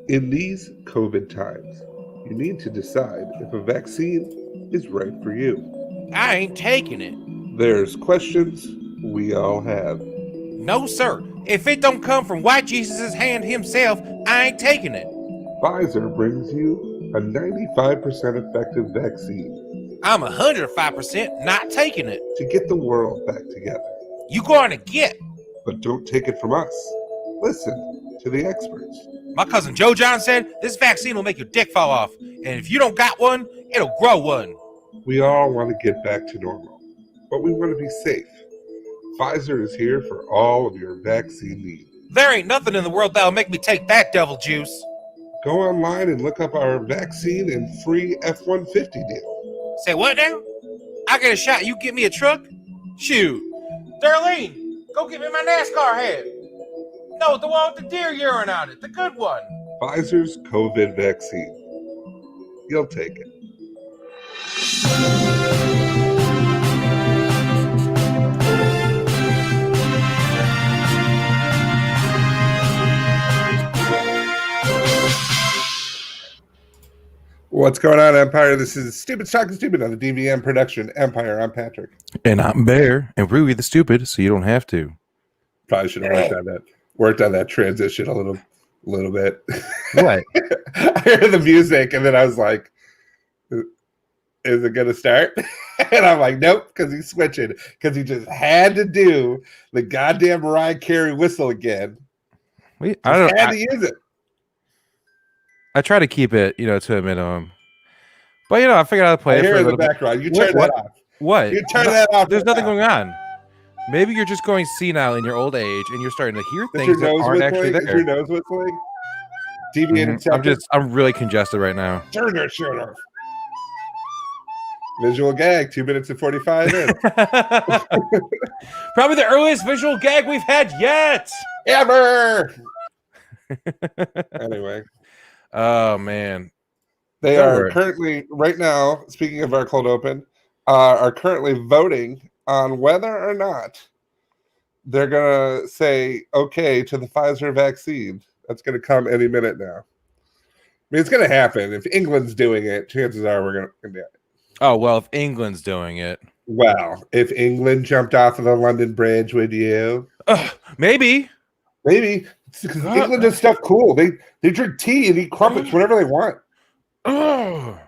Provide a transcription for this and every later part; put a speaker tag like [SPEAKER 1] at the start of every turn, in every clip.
[SPEAKER 1] In these COVID times, you need to decide if a vaccine is right for you.
[SPEAKER 2] I ain't taking it.
[SPEAKER 1] There's questions we all have.
[SPEAKER 2] No, sir. If it don't come from White Jesus' hand himself, I ain't taking it.
[SPEAKER 1] Pfizer brings you a 95% effective vaccine
[SPEAKER 2] I'm 105% not taking it.
[SPEAKER 1] to get the world back together.
[SPEAKER 2] You going to get.
[SPEAKER 1] But don't take it from us. Listen to the experts.
[SPEAKER 2] My cousin Joe John said this vaccine will make your dick fall off. And if you don't got one, it'll grow one.
[SPEAKER 1] We all want to get back to normal, but we want to be safe. Pfizer is here for all of your vaccine needs.
[SPEAKER 2] There ain't nothing in the world that'll make me take that devil juice.
[SPEAKER 1] Go online and look up our vaccine and free F-150 deal.
[SPEAKER 2] Say what now? I get a shot, you get me a truck? Shoot. Darlene, go get me my NASCAR hat. No, the one with the deer urine on it, the good one.
[SPEAKER 1] Pfizer's COVID vaccine. You'll take it. What's going on, Empire? This is Stupid Talking Stupid on the DVM production Empire. I'm Patrick.
[SPEAKER 2] And I'm Bear, and we read the stupid, so you don't have to.
[SPEAKER 1] Probably should have worked on that transition a little bit.
[SPEAKER 2] What?
[SPEAKER 1] I heard the music, and then I was like, is it going to start? And I'm like, nope, because he's switching. Because he just had to do the goddamn Mariah Carey whistle again.
[SPEAKER 2] I don't
[SPEAKER 1] had to use it.
[SPEAKER 2] I try to keep it, to a minimum. But, I figured I'd play it for a little
[SPEAKER 1] background. You turn that off.
[SPEAKER 2] What?
[SPEAKER 1] You turn that off.
[SPEAKER 2] There's nothing going on. Maybe you're just going senile in your old age, and you're starting to hear things that aren't actually there.
[SPEAKER 1] Is your nose whistling? Deviating
[SPEAKER 2] I'm really congested right now.
[SPEAKER 1] Turn that shit off. Visual gag, 2 minutes and 45 minutes.
[SPEAKER 2] Probably the earliest visual gag we've had yet.
[SPEAKER 1] Ever. Anyway.
[SPEAKER 2] Oh, man.
[SPEAKER 1] They are currently, right now, speaking of our cold open, are currently voting on whether or not they're going to say okay to the Pfizer vaccine. That's going to come any minute now. I mean, it's going to happen. If England's doing it, chances are we're going to do it.
[SPEAKER 2] Oh, well, if England's doing it.
[SPEAKER 1] Well, if England jumped off of the London Bridge, would you?
[SPEAKER 2] Maybe.
[SPEAKER 1] Maybe. Because England does stuff cool. They drink tea and eat crumpets whenever they want.
[SPEAKER 2] Oh.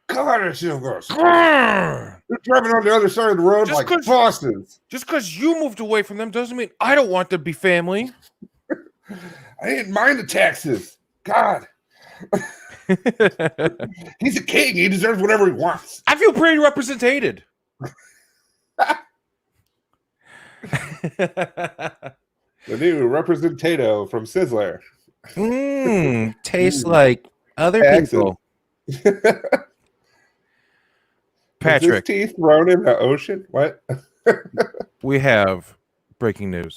[SPEAKER 1] God, it's so gross. They're driving on the other side of the road like bosses.
[SPEAKER 2] Just because you moved away from them doesn't mean I don't want to be family.
[SPEAKER 1] I didn't mind the taxes. God. He's a king. He deserves whatever he wants.
[SPEAKER 2] I feel pretty represented.
[SPEAKER 1] The new representato from Sizzler.
[SPEAKER 2] Tastes like other people. Patrick.
[SPEAKER 1] Is his teeth thrown in the ocean? What?
[SPEAKER 2] We have breaking news.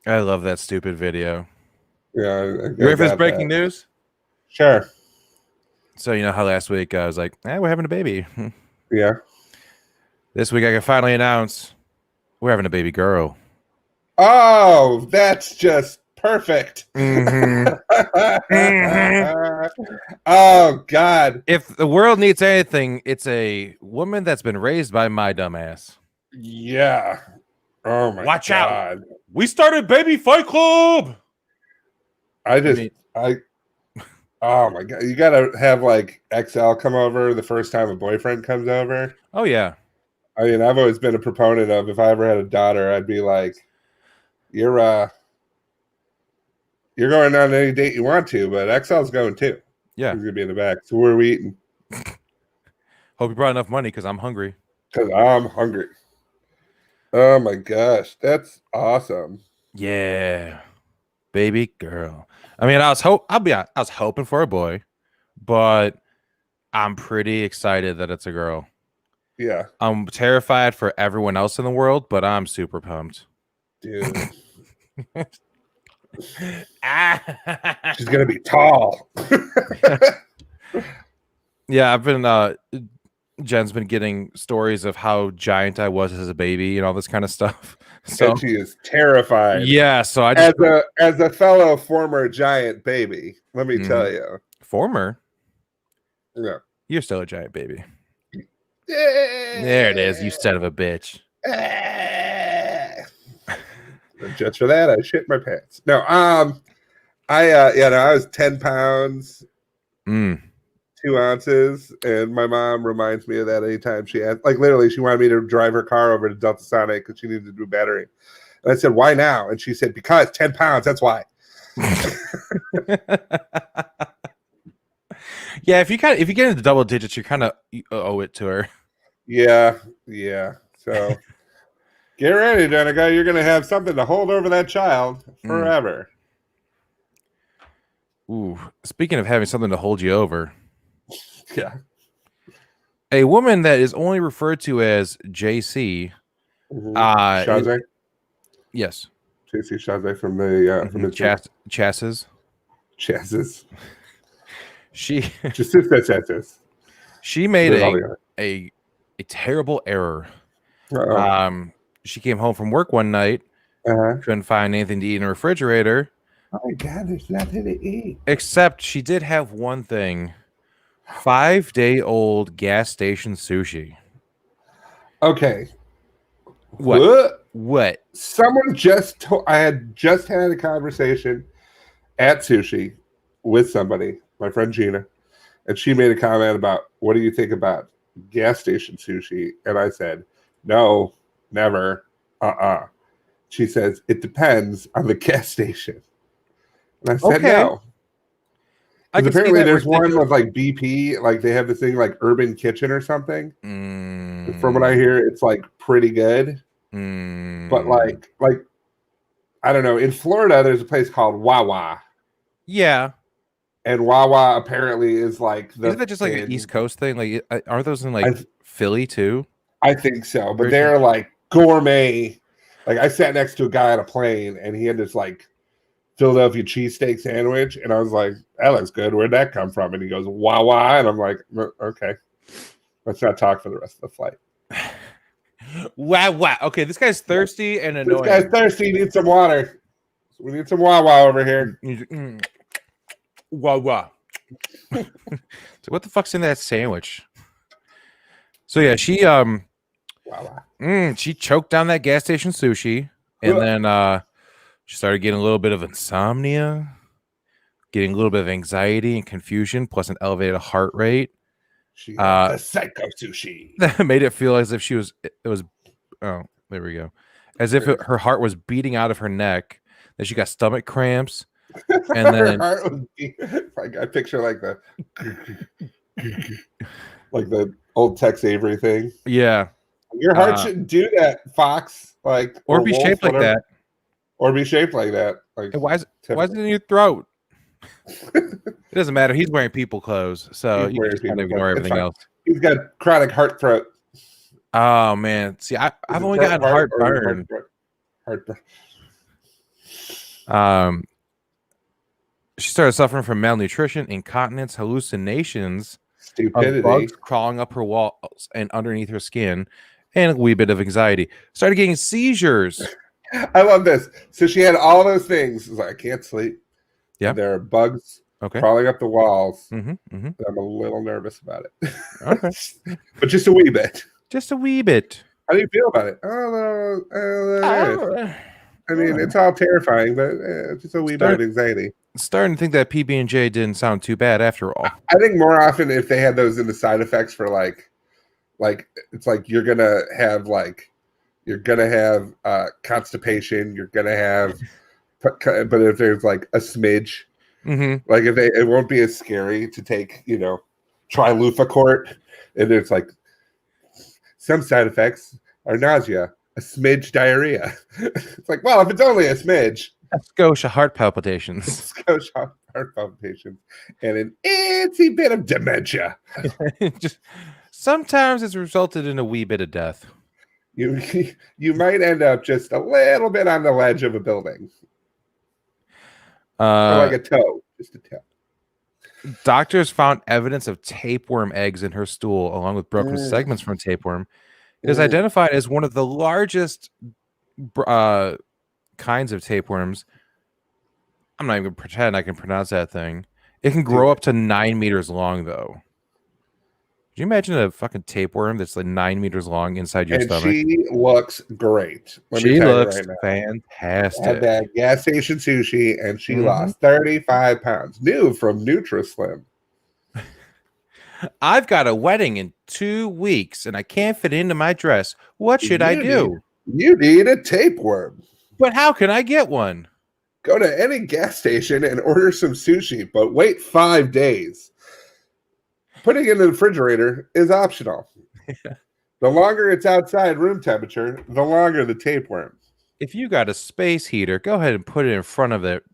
[SPEAKER 2] I love that stupid video.
[SPEAKER 1] Yeah.
[SPEAKER 2] You ready for this breaking news?
[SPEAKER 1] Sure.
[SPEAKER 2] So you know how last week I was like, we're having a baby.
[SPEAKER 1] Yeah.
[SPEAKER 2] This week I can finally announce we're having a baby girl.
[SPEAKER 1] Oh, that's just perfect.
[SPEAKER 2] Mm-hmm.
[SPEAKER 1] Oh, God.
[SPEAKER 2] If the world needs anything, it's a woman that's been raised by my dumbass.
[SPEAKER 1] Yeah. Oh, my God.
[SPEAKER 2] Watch out. We started Baby Fight Club.
[SPEAKER 1] Oh, my God. You got to have, like, XL come over the first time a boyfriend comes over.
[SPEAKER 2] Oh, yeah.
[SPEAKER 1] I mean, I've always been a proponent of if I ever had a daughter, I'd be like, you're going on any date you want to, but XL's going too.
[SPEAKER 2] Yeah.
[SPEAKER 1] He's going to be in the back. So where are we eating?
[SPEAKER 2] Hope you brought enough money because I'm hungry.
[SPEAKER 1] Because I'm hungry. Oh, my gosh. That's awesome.
[SPEAKER 2] Yeah. Baby girl. I mean, I was hoping for a boy, but I'm pretty excited that it's a girl.
[SPEAKER 1] Yeah.
[SPEAKER 2] I'm terrified for everyone else in the world, but I'm super pumped.
[SPEAKER 1] Dude. She's going to be tall.
[SPEAKER 2] Yeah, I've been Jen's been getting stories of how giant I was as a baby and all this kind of stuff. So
[SPEAKER 1] And she is terrified.
[SPEAKER 2] yeah, so I just
[SPEAKER 1] as a fellow former giant baby, let me tell you.
[SPEAKER 2] Former.
[SPEAKER 1] Yeah.
[SPEAKER 2] You're still a giant baby. There it is, you son of a bitch.
[SPEAKER 1] Just for that, I shit my pants. No, I was 10 pounds, 2 ounces, and my mom reminds me of that anytime she had, like, literally, she wanted me to drive her car over to Delta Sonic because she needed to do battery. And I said, "Why now?" And she said, "Because 10 pounds, that's why."
[SPEAKER 2] Yeah, if you get into double digits, you kind of owe it to her.
[SPEAKER 1] Yeah. So get ready, Danica. You're gonna have something to hold over that child forever.
[SPEAKER 2] Ooh, speaking of having something to hold you over.
[SPEAKER 1] Yeah.
[SPEAKER 2] A woman that is only referred to as JC.
[SPEAKER 1] Chazé?
[SPEAKER 2] Yes.
[SPEAKER 1] JC Chazé from the
[SPEAKER 2] Chassis. She made a terrible error. She came home from work one night, couldn't find anything to eat in the refrigerator.
[SPEAKER 1] Oh my God, there's nothing to eat.
[SPEAKER 2] Except she did have one thing. 5-day-old gas station sushi.
[SPEAKER 1] Okay.
[SPEAKER 2] What?
[SPEAKER 1] Someone I had just had a conversation at Sushi with somebody, my friend Gina, and she made a comment about, what do you think about gas station sushi? And I said, no, never. She says, it depends on the gas station. And I said, no. Because apparently there's one with like BP, like they have this thing like Urban Kitchen or something. From what I hear, it's like pretty good. But like I don't know. In Florida, there's a place called Wawa.
[SPEAKER 2] Yeah.
[SPEAKER 1] And Wawa apparently is like
[SPEAKER 2] isn't that just like an East Coast thing? Like, aren't those in like Philly too?
[SPEAKER 1] I think so. But they're like gourmet. Like I sat next to a guy on a plane and he had this like Philadelphia cheesesteak sandwich, and I was like, that looks good. Where'd that come from? And he goes, Wawa. And I'm like, okay, let's not talk for the rest of the flight.
[SPEAKER 2] Wow. Okay, this guy's thirsty and annoying.
[SPEAKER 1] This guy's thirsty. He needs some water. We need some Wawa over here.
[SPEAKER 2] Wawa. So what the fuck's in that sandwich? So yeah, she she choked down that gas station sushi, and then she started getting a little bit of insomnia, getting a little bit of anxiety and confusion, plus an elevated heart rate.
[SPEAKER 1] She had the psycho sushi.
[SPEAKER 2] That made it feel as if oh, there we go. As if her heart was beating out of her neck, that she got stomach cramps. And then
[SPEAKER 1] her heart was like, I picture like the old Tex Avery thing.
[SPEAKER 2] Yeah.
[SPEAKER 1] Your heart shouldn't do that, Fox. Like,
[SPEAKER 2] or be shaped like that.
[SPEAKER 1] Or be shaped like that. Like,
[SPEAKER 2] why is it in your throat? It doesn't matter. He's wearing people clothes, so you can just kind of ignore everything else.
[SPEAKER 1] He's got chronic heart throat.
[SPEAKER 2] Oh man, see, I've only gotten heartburn. She started suffering from malnutrition, incontinence, hallucinations,
[SPEAKER 1] stupidity,
[SPEAKER 2] of bugs crawling up her walls and underneath her skin, and a wee bit of anxiety. Started getting seizures.
[SPEAKER 1] I love this. So she had all those things. Like, I can't sleep.
[SPEAKER 2] Yeah,
[SPEAKER 1] there are bugs crawling up the walls.
[SPEAKER 2] I'm
[SPEAKER 1] a little nervous about it.
[SPEAKER 2] Okay,
[SPEAKER 1] but just a wee bit.
[SPEAKER 2] Just a wee bit.
[SPEAKER 1] How do you feel about it? I mean, it's all terrifying, but just a wee bit of anxiety.
[SPEAKER 2] Starting to think that PB&J didn't sound too bad after all.
[SPEAKER 1] I think more often if they had those in the side effects for like it's like you're gonna have constipation, you're gonna have, but if there's like a smidge, like if it won't be as scary to take, Trilufacort, and it's like some side effects are nausea, a smidge diarrhea. It's like, well, if it's only a smidge.
[SPEAKER 2] Scotia heart palpitations.
[SPEAKER 1] Scotia heart palpitations. And an itsy bit of dementia.
[SPEAKER 2] Just sometimes it's resulted in a wee bit of death.
[SPEAKER 1] You might end up just a little bit on the ledge of a building. Or like a toe. Just a toe.
[SPEAKER 2] Doctors found evidence of tapeworm eggs in her stool, along with broken segments from tapeworm. It is identified as one of the largest kinds of tapeworms. I'm not even going to pretend I can pronounce that thing. It can grow up to 9 meters long, though. Can you imagine a fucking tapeworm that's like 9 meters long inside your stomach?
[SPEAKER 1] She looks great. Let me
[SPEAKER 2] She
[SPEAKER 1] tell you
[SPEAKER 2] looks
[SPEAKER 1] right now.
[SPEAKER 2] fantastic.
[SPEAKER 1] Had that gas station sushi, and she lost 35 pounds. New from NutraSlim.
[SPEAKER 2] I've got a wedding in 2 weeks, and I can't fit into my dress. What should I do?
[SPEAKER 1] You need a tapeworm.
[SPEAKER 2] But how can I get one?
[SPEAKER 1] Go to any gas station and order some sushi, but wait 5 days. Putting it in the refrigerator is optional. The longer it's outside room temperature, the longer the tapeworm.
[SPEAKER 2] If you got a space heater, go ahead and put it in front of it.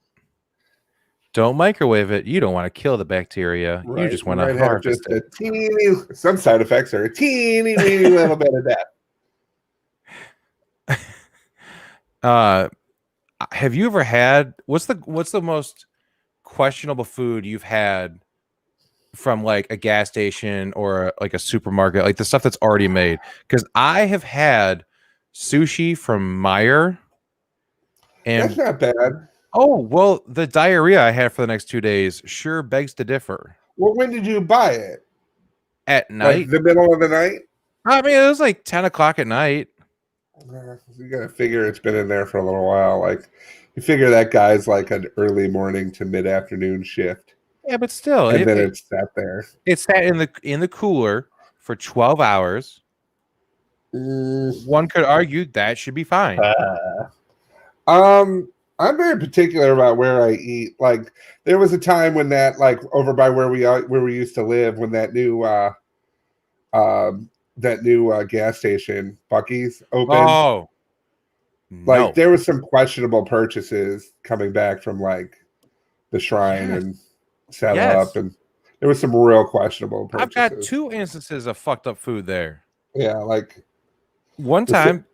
[SPEAKER 2] Don't microwave it. You don't want to kill the bacteria. Right. You just want to harvest it.
[SPEAKER 1] Some side effects are a teeny weeny little bit of
[SPEAKER 2] death. Have you ever had what's the most questionable food you've had from like a gas station or like a supermarket, like the stuff that's already made? Because I have had sushi from Meyer, and
[SPEAKER 1] that's not bad.
[SPEAKER 2] Oh, well, the diarrhea I had for the next 2 days sure begs to differ.
[SPEAKER 1] Well, when did you buy it?
[SPEAKER 2] At night?
[SPEAKER 1] Like the middle of the night?
[SPEAKER 2] I mean, it was like 10 o'clock at night.
[SPEAKER 1] You gotta figure it's been in there for a little while. Like, you figure that guy's like an early morning to mid-afternoon shift.
[SPEAKER 2] Yeah, but still,
[SPEAKER 1] and then it's sat there.
[SPEAKER 2] It sat in the cooler for 12 hours. One could argue that should be fine.
[SPEAKER 1] I'm very particular about where I eat. Like, there was a time when that, like, over by where we used to live, when that new gas station, Buc-ee's, opened.
[SPEAKER 2] Oh,
[SPEAKER 1] like, there was some questionable purchases coming back from like the Shrine and Settle Up, and there was some real questionable purchases.
[SPEAKER 2] I've got 2 instances of fucked up food there.
[SPEAKER 1] Yeah, like
[SPEAKER 2] one time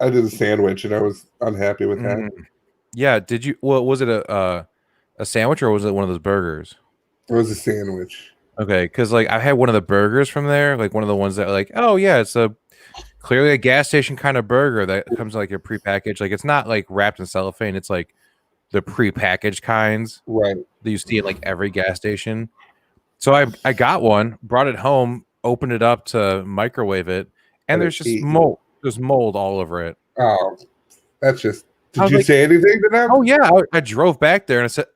[SPEAKER 1] I did a sandwich and I was unhappy with that.
[SPEAKER 2] Yeah, did you? Well, was it a sandwich or was it one of those burgers?
[SPEAKER 1] It was a sandwich.
[SPEAKER 2] Okay, because like I had one of the burgers from there, like one of the ones that like, oh yeah, it's clearly a gas station kind of burger that comes like a prepackaged, like it's not like wrapped in cellophane, it's like the prepackaged kinds,
[SPEAKER 1] right?
[SPEAKER 2] That you see at like every gas station. So I got one, brought it home, opened it up to microwave it, and there's just mold. There's mold all over it.
[SPEAKER 1] Oh, that's just. Did you say anything to them?
[SPEAKER 2] Oh yeah, I drove back there and I said,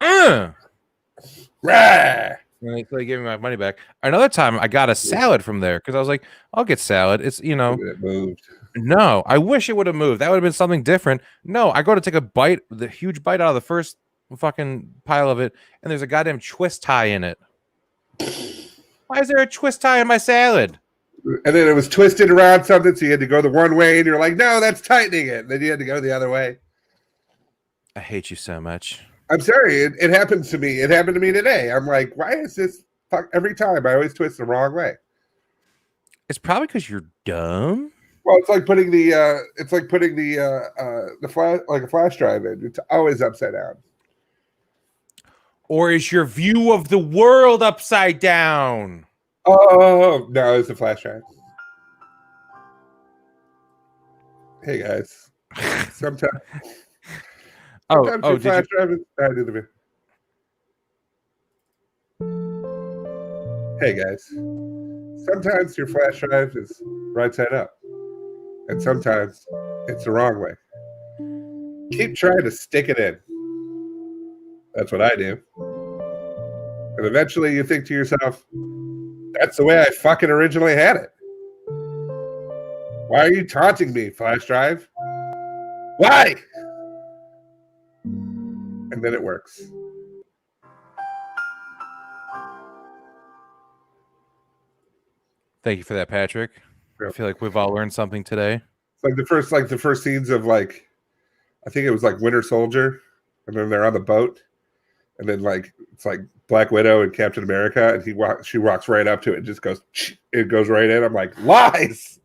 [SPEAKER 1] Rah!
[SPEAKER 2] And they gave me my money back. Another time, I got a salad from there because I was like, I'll get salad. It's
[SPEAKER 1] it moved.
[SPEAKER 2] No, I wish it would have moved. That would have been something different. No, I go to take a bite, the huge bite out of the first fucking pile of it, and there's a goddamn twist tie in it. Why is there a twist tie in my salad?
[SPEAKER 1] And then it was twisted around something, so you had to go the one way, and you're like, no, that's tightening it. And then you had to go the other way.
[SPEAKER 2] I hate you so much.
[SPEAKER 1] I'm sorry. It happens to me. It happened to me today. I'm like, why is this every time I always twist the wrong way?
[SPEAKER 2] It's probably because you're dumb.
[SPEAKER 1] Well, it's like putting the flash, like a flash drive in. It's always upside down.
[SPEAKER 2] Or is your view of the world upside down?
[SPEAKER 1] Oh no, it's a flash drive. Hey guys, sometimes. Flash drive is. I do the video. Hey guys, sometimes your flash drive is right side up, and sometimes it's the wrong way. Keep trying to stick it in. That's what I do. And eventually you think to yourself, that's the way I fucking originally had it. Why are you taunting me, flash drive? Why? And then it works.
[SPEAKER 2] Thank you for that, Patrick. Yep. I feel like we've all learned something today.
[SPEAKER 1] It's like the first scenes of like, I think it was like Winter Soldier, and then they're on the boat, and then like it's like Black Widow and Captain America, and she walks right up to it and just goes, it goes right in. I'm like, lies.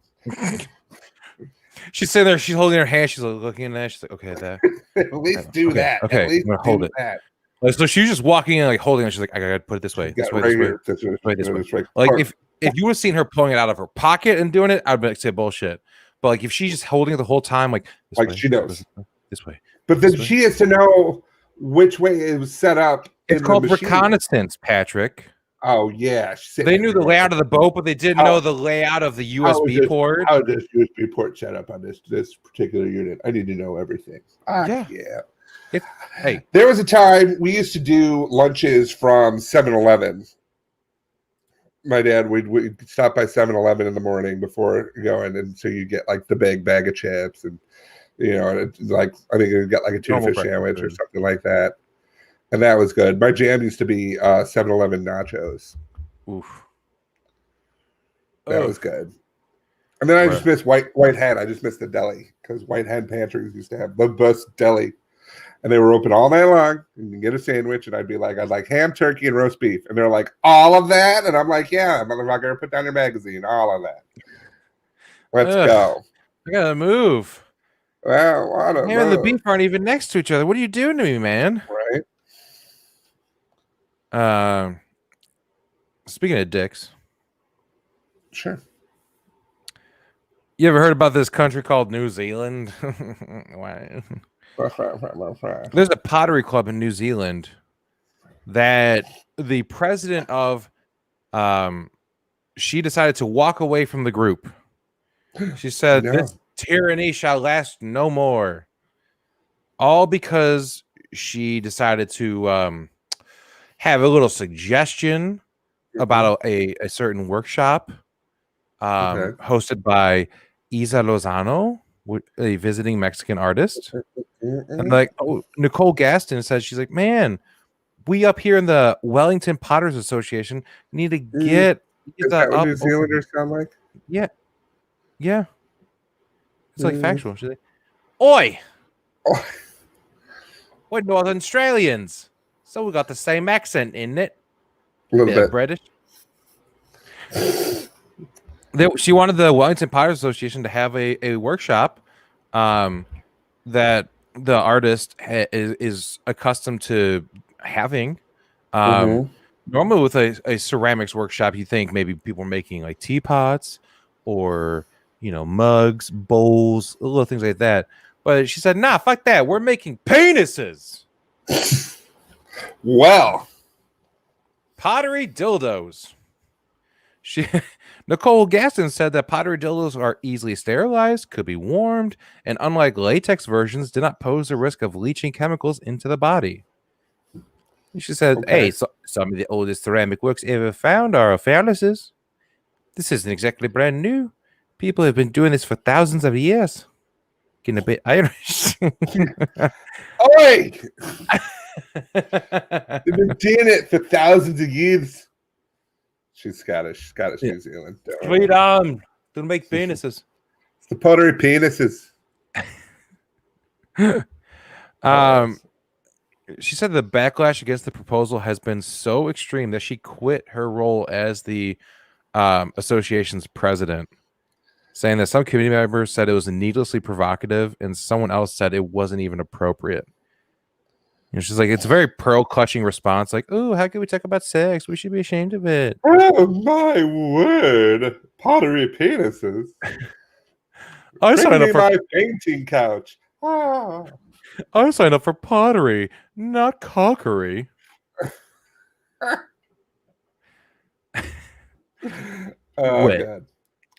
[SPEAKER 2] She's sitting there, she's holding her hand, she's looking at that, she's like, okay, that
[SPEAKER 1] at least do that.
[SPEAKER 2] Okay,
[SPEAKER 1] at least
[SPEAKER 2] I'm gonna hold it.
[SPEAKER 1] That.
[SPEAKER 2] Like, so she was just walking in, like holding it. She's like, I gotta put it this way,
[SPEAKER 1] She's
[SPEAKER 2] this
[SPEAKER 1] got
[SPEAKER 2] way,
[SPEAKER 1] right
[SPEAKER 2] this way,
[SPEAKER 1] here.
[SPEAKER 2] this way. Like if you would have seen her pulling it out of her pocket and doing it, I'd be like, say bullshit. But like if she's just holding it the whole time, like this
[SPEAKER 1] like
[SPEAKER 2] way,
[SPEAKER 1] she knows
[SPEAKER 2] this way.
[SPEAKER 1] But then she has to know which way it was set up.
[SPEAKER 2] It's called reconnaissance, Patrick.
[SPEAKER 1] Oh yeah,
[SPEAKER 2] they knew the layout of the boat, but they didn't know the layout of the USB port.
[SPEAKER 1] How this USB port set up on this particular unit? I need to know everything. Yeah.
[SPEAKER 2] Hey,
[SPEAKER 1] there was a time we used to do lunches from 7-Eleven. My dad we'd stop by 7-Eleven in the morning before going, and so you get like the bag of chips, and like I think you get like a tuna fish sandwich or something like that. And that was good. My jam used to be 7-Eleven nachos.
[SPEAKER 2] Oof.
[SPEAKER 1] That was good. And then I just missed White Hen. I just missed the deli because White Hen pantries used to have the best deli. And they were open all night long. You can get a sandwich, and I'd like ham, turkey, and roast beef. And they're like, all of that? And I'm like, yeah, motherfucker, put down your magazine, all of that. Let's go.
[SPEAKER 2] I gotta move.
[SPEAKER 1] Well, what a
[SPEAKER 2] ham and the beef aren't even next to each other. What are you doing to me, man?
[SPEAKER 1] Right.
[SPEAKER 2] Speaking of dicks.
[SPEAKER 1] Sure.
[SPEAKER 2] You ever heard about this country called New Zealand? There's a pottery club in New Zealand that the president of she decided to walk away from the group. She said this tyranny shall last no more. All because she decided to have a little suggestion about a certain workshop hosted by Isa Lozano, a visiting Mexican artist. And like, Nicole Gaston says, she's like, man, we up here in the Wellington Potters Association need to get
[SPEAKER 1] Is that what New Zealanders sound like?
[SPEAKER 2] Yeah. It's like factual. She's like, oi, we're Northern Australians, so we got the same accent in it.
[SPEAKER 1] A little bit
[SPEAKER 2] British. She wanted the Wellington Potters Association to have a workshop that the artist is accustomed to having. Normally with a ceramics workshop, you think maybe people are making like teapots or mugs, bowls, little things like that. But she said, nah, fuck that. We're making penises.
[SPEAKER 1] Well,
[SPEAKER 2] pottery dildos. Nicole Gaston said that pottery dildos are easily sterilized, could be warmed, and unlike latex versions, do not pose the risk of leaching chemicals into the body. She said, hey, some of the oldest ceramic works ever found are phalluses. This isn't exactly brand new. People have been doing this for thousands of years. Getting a bit Irish.
[SPEAKER 1] Oi! They've been doing it for thousands of years. She's Scottish, New Zealand.
[SPEAKER 2] Sweet arm. Don't make penises.
[SPEAKER 1] It's the pottery penises.
[SPEAKER 2] She said the backlash against the proposal has been so extreme that she quit her role as the association's president, saying that some committee members said it was needlessly provocative and someone else said it wasn't even appropriate. She's like, it's a very pearl clutching response. Like, oh, how can we talk about sex? We should be ashamed of it.
[SPEAKER 1] Oh, my word. Pottery penises.
[SPEAKER 2] I signed up for
[SPEAKER 1] my painting couch.
[SPEAKER 2] I signed up for pottery, not cockery.
[SPEAKER 1] Wait.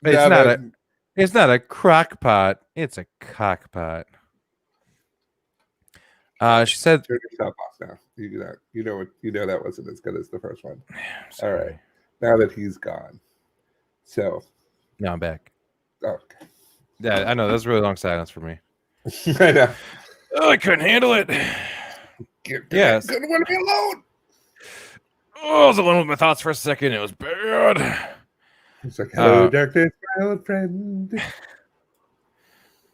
[SPEAKER 1] God.
[SPEAKER 2] It's not a crock pot. It's a cock pot. She said,
[SPEAKER 1] "Turn yourself off now. You do that. You know that wasn't as good as the first one." All right. Now that he's gone, so
[SPEAKER 2] now I'm back.
[SPEAKER 1] Okay.
[SPEAKER 2] Yeah, I know that was a really long silence for me.
[SPEAKER 1] I know.
[SPEAKER 2] Oh, I couldn't handle it.
[SPEAKER 1] Yes. Couldn't want to be alone.
[SPEAKER 2] Oh, I was alone with my thoughts for a second. It was bad.
[SPEAKER 1] It's like, hello, darkness, my old friend.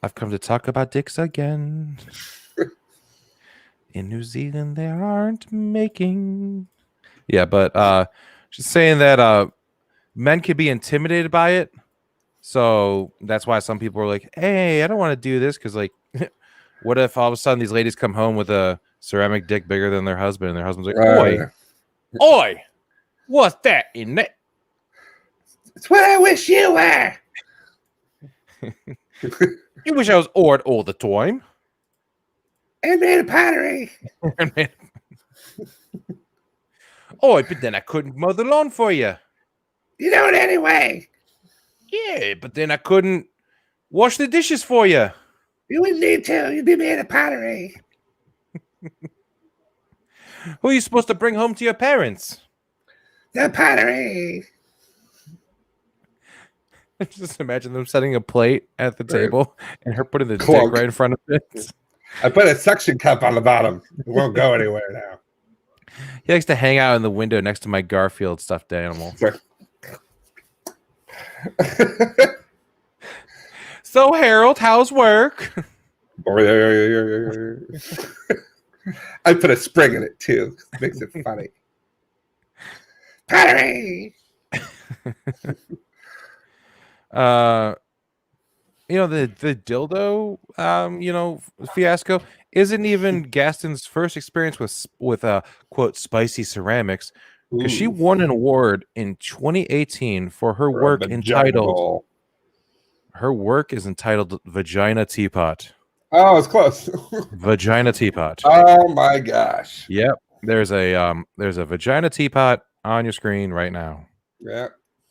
[SPEAKER 2] I've come to talk about dicks again. In New Zealand, they aren't making. Yeah, but she's saying that men could be intimidated by it. So that's why some people are like, hey, I don't want to do this because, like, what if all of a sudden these ladies come home with a ceramic dick bigger than their husband, and their husband's like, oi, what's that in it?
[SPEAKER 1] It's what I wish you were.
[SPEAKER 2] You wish I was ored all the time.
[SPEAKER 1] And made of pottery.
[SPEAKER 2] Oh, but then I couldn't mow the lawn for you.
[SPEAKER 1] You know it anyway.
[SPEAKER 2] Yeah, but then I couldn't wash the dishes for you.
[SPEAKER 1] You wouldn't need to. You'd be made of pottery.
[SPEAKER 2] Who are you supposed to bring home to your parents?
[SPEAKER 1] The pottery.
[SPEAKER 2] Just imagine them setting a plate at the table and her putting the dick right in front of it.
[SPEAKER 1] I put a suction cup on the bottom. It won't go anywhere now.
[SPEAKER 2] He likes to hang out in the window next to my Garfield stuffed animal. So, Harold, how's work?
[SPEAKER 1] I put a spring in it, too. It makes it funny. Pottery!
[SPEAKER 2] The dildo, fiasco isn't even Gaston's first experience with quote spicy ceramics, because she won an award in 2018 for her work entitled. Her work is entitled Vagina Teapot.
[SPEAKER 1] Oh, it's close.
[SPEAKER 2] Vagina Teapot.
[SPEAKER 1] Oh my gosh.
[SPEAKER 2] Yep. There's a Vagina Teapot on your screen right now.
[SPEAKER 1] Yeah.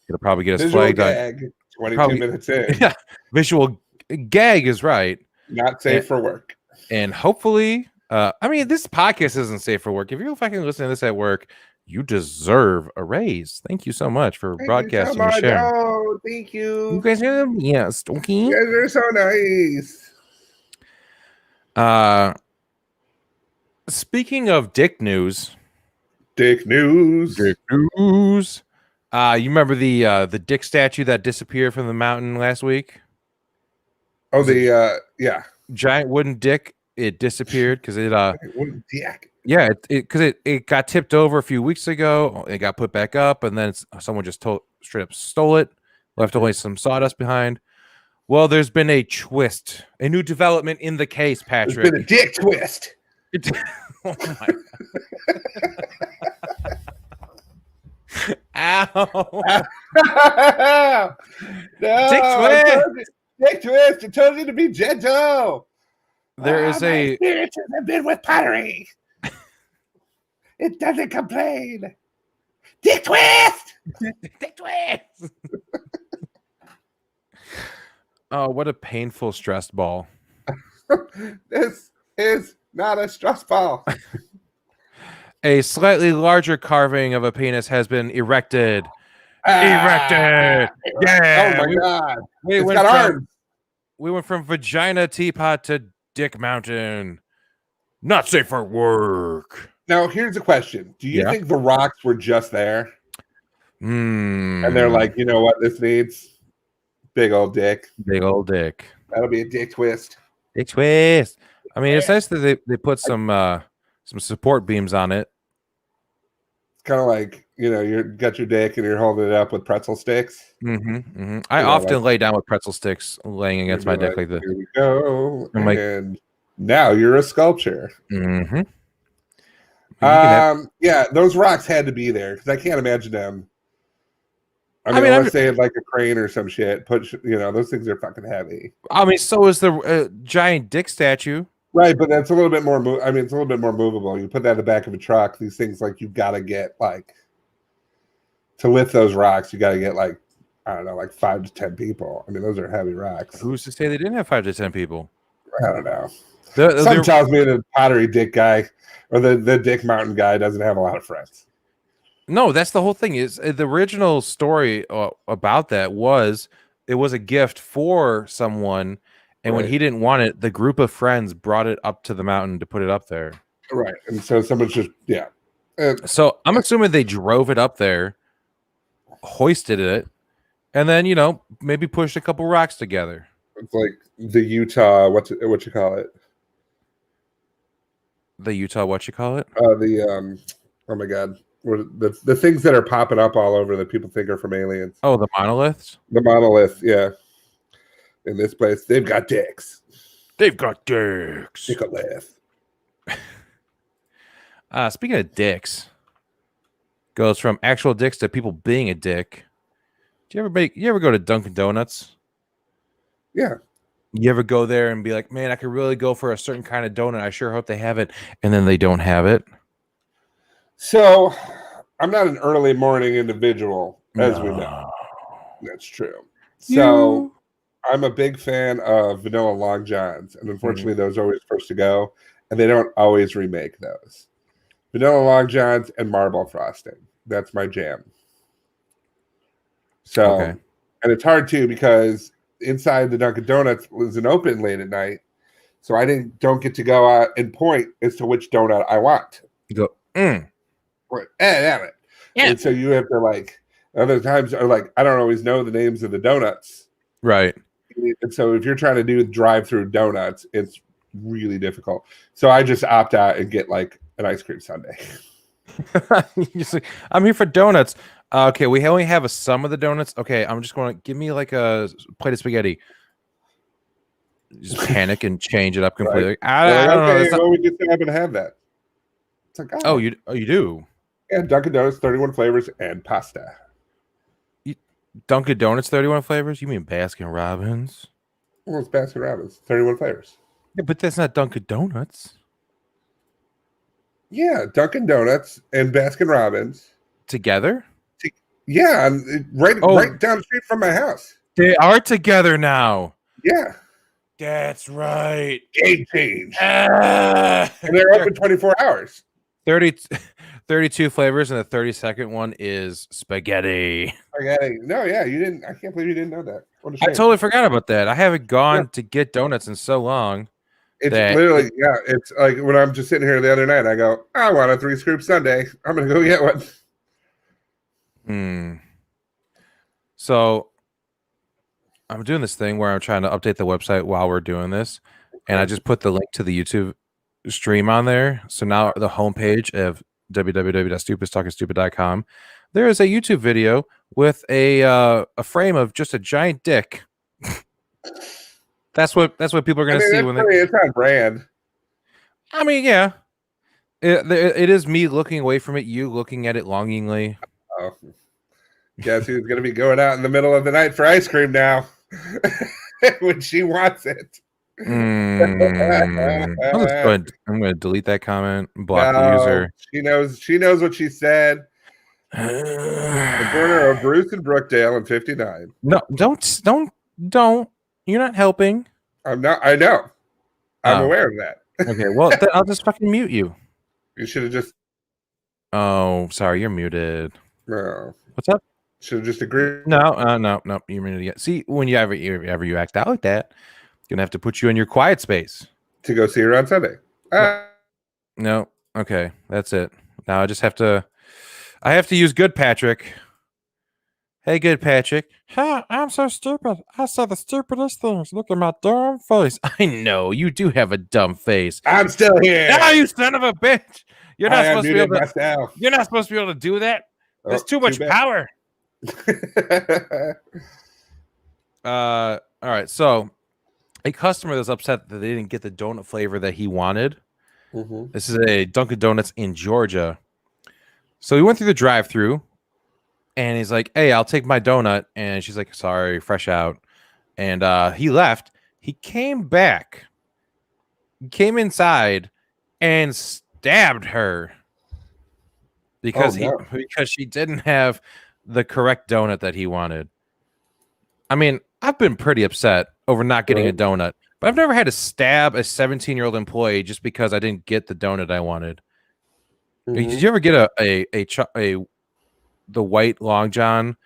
[SPEAKER 2] It'll probably get us
[SPEAKER 1] Visual
[SPEAKER 2] flagged
[SPEAKER 1] gag, 22 minutes in.
[SPEAKER 2] Yeah. Visual gag is right.
[SPEAKER 1] Not safe for work.
[SPEAKER 2] And hopefully, this podcast isn't safe for work. If you're fucking listening to this at work, you deserve a raise. Thank you so much for broadcasting and sharing.
[SPEAKER 1] Oh, thank you.
[SPEAKER 2] You guys are okay.
[SPEAKER 1] You guys are so nice.
[SPEAKER 2] Speaking of dick news.
[SPEAKER 1] Dick news.
[SPEAKER 2] You remember the dick statue that disappeared from the mountain last week?
[SPEAKER 1] Oh, yeah.
[SPEAKER 2] Giant wooden dick. It disappeared because it
[SPEAKER 1] wooden dick.
[SPEAKER 2] Yeah, it got tipped over a few weeks ago. It got put back up, and then someone just straight up stole it, left only some sawdust behind. Well, there's been a twist, a new development in the case, Patrick.
[SPEAKER 1] There's been a dick twist.
[SPEAKER 2] Oh my God. Ow.
[SPEAKER 1] No,
[SPEAKER 2] dick twist.
[SPEAKER 1] Dick twist. It told you to be gentle.
[SPEAKER 2] There is
[SPEAKER 1] my experiences have been with pottery. It doesn't complain. Dick twist.
[SPEAKER 2] Dick twist. Oh, what a painful stress ball.
[SPEAKER 1] This is not a stress ball.
[SPEAKER 2] A slightly larger carving of a penis has been erected. Erected. Yeah.
[SPEAKER 1] Oh my God. It's got arms.
[SPEAKER 2] We went from Vagina Teapot to Dick Mountain. Not safe for work.
[SPEAKER 1] Now, here's a question. Do you think the rocks were just there? And they're like, you know what this needs? Big old dick.
[SPEAKER 2] Big old dick.
[SPEAKER 1] That'll be a dick twist.
[SPEAKER 2] Dick twist. I mean, it's nice that they put some support beams on it.
[SPEAKER 1] It's kind of like, you got your dick and you're holding it up with pretzel sticks.
[SPEAKER 2] I often lay down with pretzel sticks laying against my dick like this.
[SPEAKER 1] Here we go. And now you're a sculpture. Yeah, those rocks had to be there because I can't imagine them. I mean, unless they had like a crane or some shit. Those things are fucking heavy. I mean,
[SPEAKER 2] so is the giant dick statue.
[SPEAKER 1] Right, but that's a little bit more. It's a little bit more movable. You put that in the back of a truck. These things, you've got to get to lift those rocks. You got to get 5 to 10 people. I mean, those are heavy rocks.
[SPEAKER 2] Who's to say they didn't have 5 to 10 people?
[SPEAKER 1] I don't know. Some tells me the pottery dick guy or the Dick Mountain guy doesn't have a lot of friends.
[SPEAKER 2] No, that's the whole thing. Is the original story about that was it was a gift for someone, and when he didn't want it, the group of friends brought it up to the mountain to put it up there.
[SPEAKER 1] Right, and so someone's just
[SPEAKER 2] so I'm assuming they drove it up there, hoisted it, and then maybe pushed a couple rocks together.
[SPEAKER 1] It's like the Utah what you call it?
[SPEAKER 2] The Utah what you call it?
[SPEAKER 1] Oh my God. The things that are popping up all over that people think are from aliens.
[SPEAKER 2] Oh, the monoliths?
[SPEAKER 1] The monolith, yeah. In this place, they've got dicks.
[SPEAKER 2] They've got dicks.
[SPEAKER 1] Dickolith.
[SPEAKER 2] Speaking of dicks, goes from actual dicks to people being a dick. Do you ever go to Dunkin' Donuts?
[SPEAKER 1] Yeah.
[SPEAKER 2] You ever go there and be like, man, I could really go for a certain kind of donut. I sure hope they have it. And then they don't have it.
[SPEAKER 1] So I'm not an early morning individual, as we know.
[SPEAKER 2] No.
[SPEAKER 1] That's true. So
[SPEAKER 2] You.
[SPEAKER 1] I'm a big fan of vanilla Long Johns, and unfortunately,
[SPEAKER 2] Mhm.
[SPEAKER 1] those are always supposed to go, and they don't always remake those. Vanilla Long Johns and marble frosting. That's my jam. So,
[SPEAKER 2] Okay.
[SPEAKER 1] and it's hard too because inside the Dunkin' Donuts wasn't open late at night, so I don't get to go out and point as to which donut I want.
[SPEAKER 2] You go, mm.
[SPEAKER 1] Damn it.
[SPEAKER 2] Yeah.
[SPEAKER 1] And so you have to like other times are like I don't always know the names of the donuts.
[SPEAKER 2] Right.
[SPEAKER 1] And so if you're trying to do drive-through donuts, it's really difficult. So I just opt out and get like an ice cream sundae.
[SPEAKER 2] I'm here for donuts. Okay, we only have some of the donuts. Okay, I'm just going to give me like a plate of spaghetti. Just panic and change it up completely.
[SPEAKER 1] Right?
[SPEAKER 2] I
[SPEAKER 1] Like,
[SPEAKER 2] don't know.
[SPEAKER 1] okay, well, we just happen to have that. It's like,
[SPEAKER 2] Oh, you do.
[SPEAKER 1] Yeah, Dunkin' Donuts, 31 flavors and pasta.
[SPEAKER 2] Dunkin' Donuts, 31 flavors. You mean Baskin Robbins?
[SPEAKER 1] Well, it's Baskin Robbins, 31 flavors.
[SPEAKER 2] Yeah, but that's not Dunkin' Donuts.
[SPEAKER 1] Yeah, Dunkin' Donuts and Baskin Robbins
[SPEAKER 2] Together?
[SPEAKER 1] Yeah, right down the street from my house.
[SPEAKER 2] They are together now.
[SPEAKER 1] Yeah.
[SPEAKER 2] That's right.
[SPEAKER 1] Game change. And they're open 24 hours.
[SPEAKER 2] 32 flavors, and the 32nd one is spaghetti.
[SPEAKER 1] Spaghetti. No, yeah, you didn't. I can't believe you didn't know that.
[SPEAKER 2] I totally forgot about that. I haven't gone to get donuts in so long.
[SPEAKER 1] It's literally, yeah, it's like when I'm just sitting here the other night, I go, I want a 3-scoop sundae. I'm going to go get one.
[SPEAKER 2] So I'm doing this thing where I'm trying to update the website while we're doing this. And I just put the link to the YouTube stream on there. So now the homepage of www.stupidstalkingstupid.com, there is a YouTube video with a frame of just a giant dick. That's what people are going to see when
[SPEAKER 1] it's on brand.
[SPEAKER 2] I mean, yeah. It is me looking away from it, you looking at it longingly.
[SPEAKER 1] Oh. Guess who's going to be going out in the middle of the night for ice cream now when she wants it?
[SPEAKER 2] I'm going to delete that comment, block the user.
[SPEAKER 1] She knows what she said. The corner of Bruce and Brookdale and 59.
[SPEAKER 2] No, don't. You're not helping.
[SPEAKER 1] I'm not. I know. I'm aware of that.
[SPEAKER 2] Okay, well, then I'll just fucking mute you.
[SPEAKER 1] You should have just.
[SPEAKER 2] Oh, sorry, you're muted.
[SPEAKER 1] No.
[SPEAKER 2] What's up?
[SPEAKER 1] Should have just agreed.
[SPEAKER 2] No, you're muted again. See, when you act out like that, gonna have to put you in your quiet space
[SPEAKER 1] to go see her on Sunday.
[SPEAKER 2] No, okay, that's it. Now I just have to. I have to use Good Patrick. Hey, Good Patrick. I'm so stupid. I saw the stupidest things. Look at my dumb face. I know you do have a dumb face.
[SPEAKER 1] I'm still here.
[SPEAKER 2] Ah, you son of a bitch! You're not supposed to be able to.
[SPEAKER 1] Myself.
[SPEAKER 2] You're not supposed to be able to do that. There's too much power. All right, so a customer was upset that they didn't get the donut flavor that he wanted.
[SPEAKER 1] Mm-hmm.
[SPEAKER 2] This is a Dunkin' Donuts in Georgia. So he went through the drive-through, and he's like, "Hey, I'll take my donut." And she's like, "Sorry, fresh out." And he left. He came back, came inside, and stabbed her because because she didn't have the correct donut that he wanted. I mean, I've been pretty upset over not getting a donut, but I've never had to stab a 17-year-old employee just because I didn't get the donut I wanted. Mm-hmm. Did you ever get the white Long John,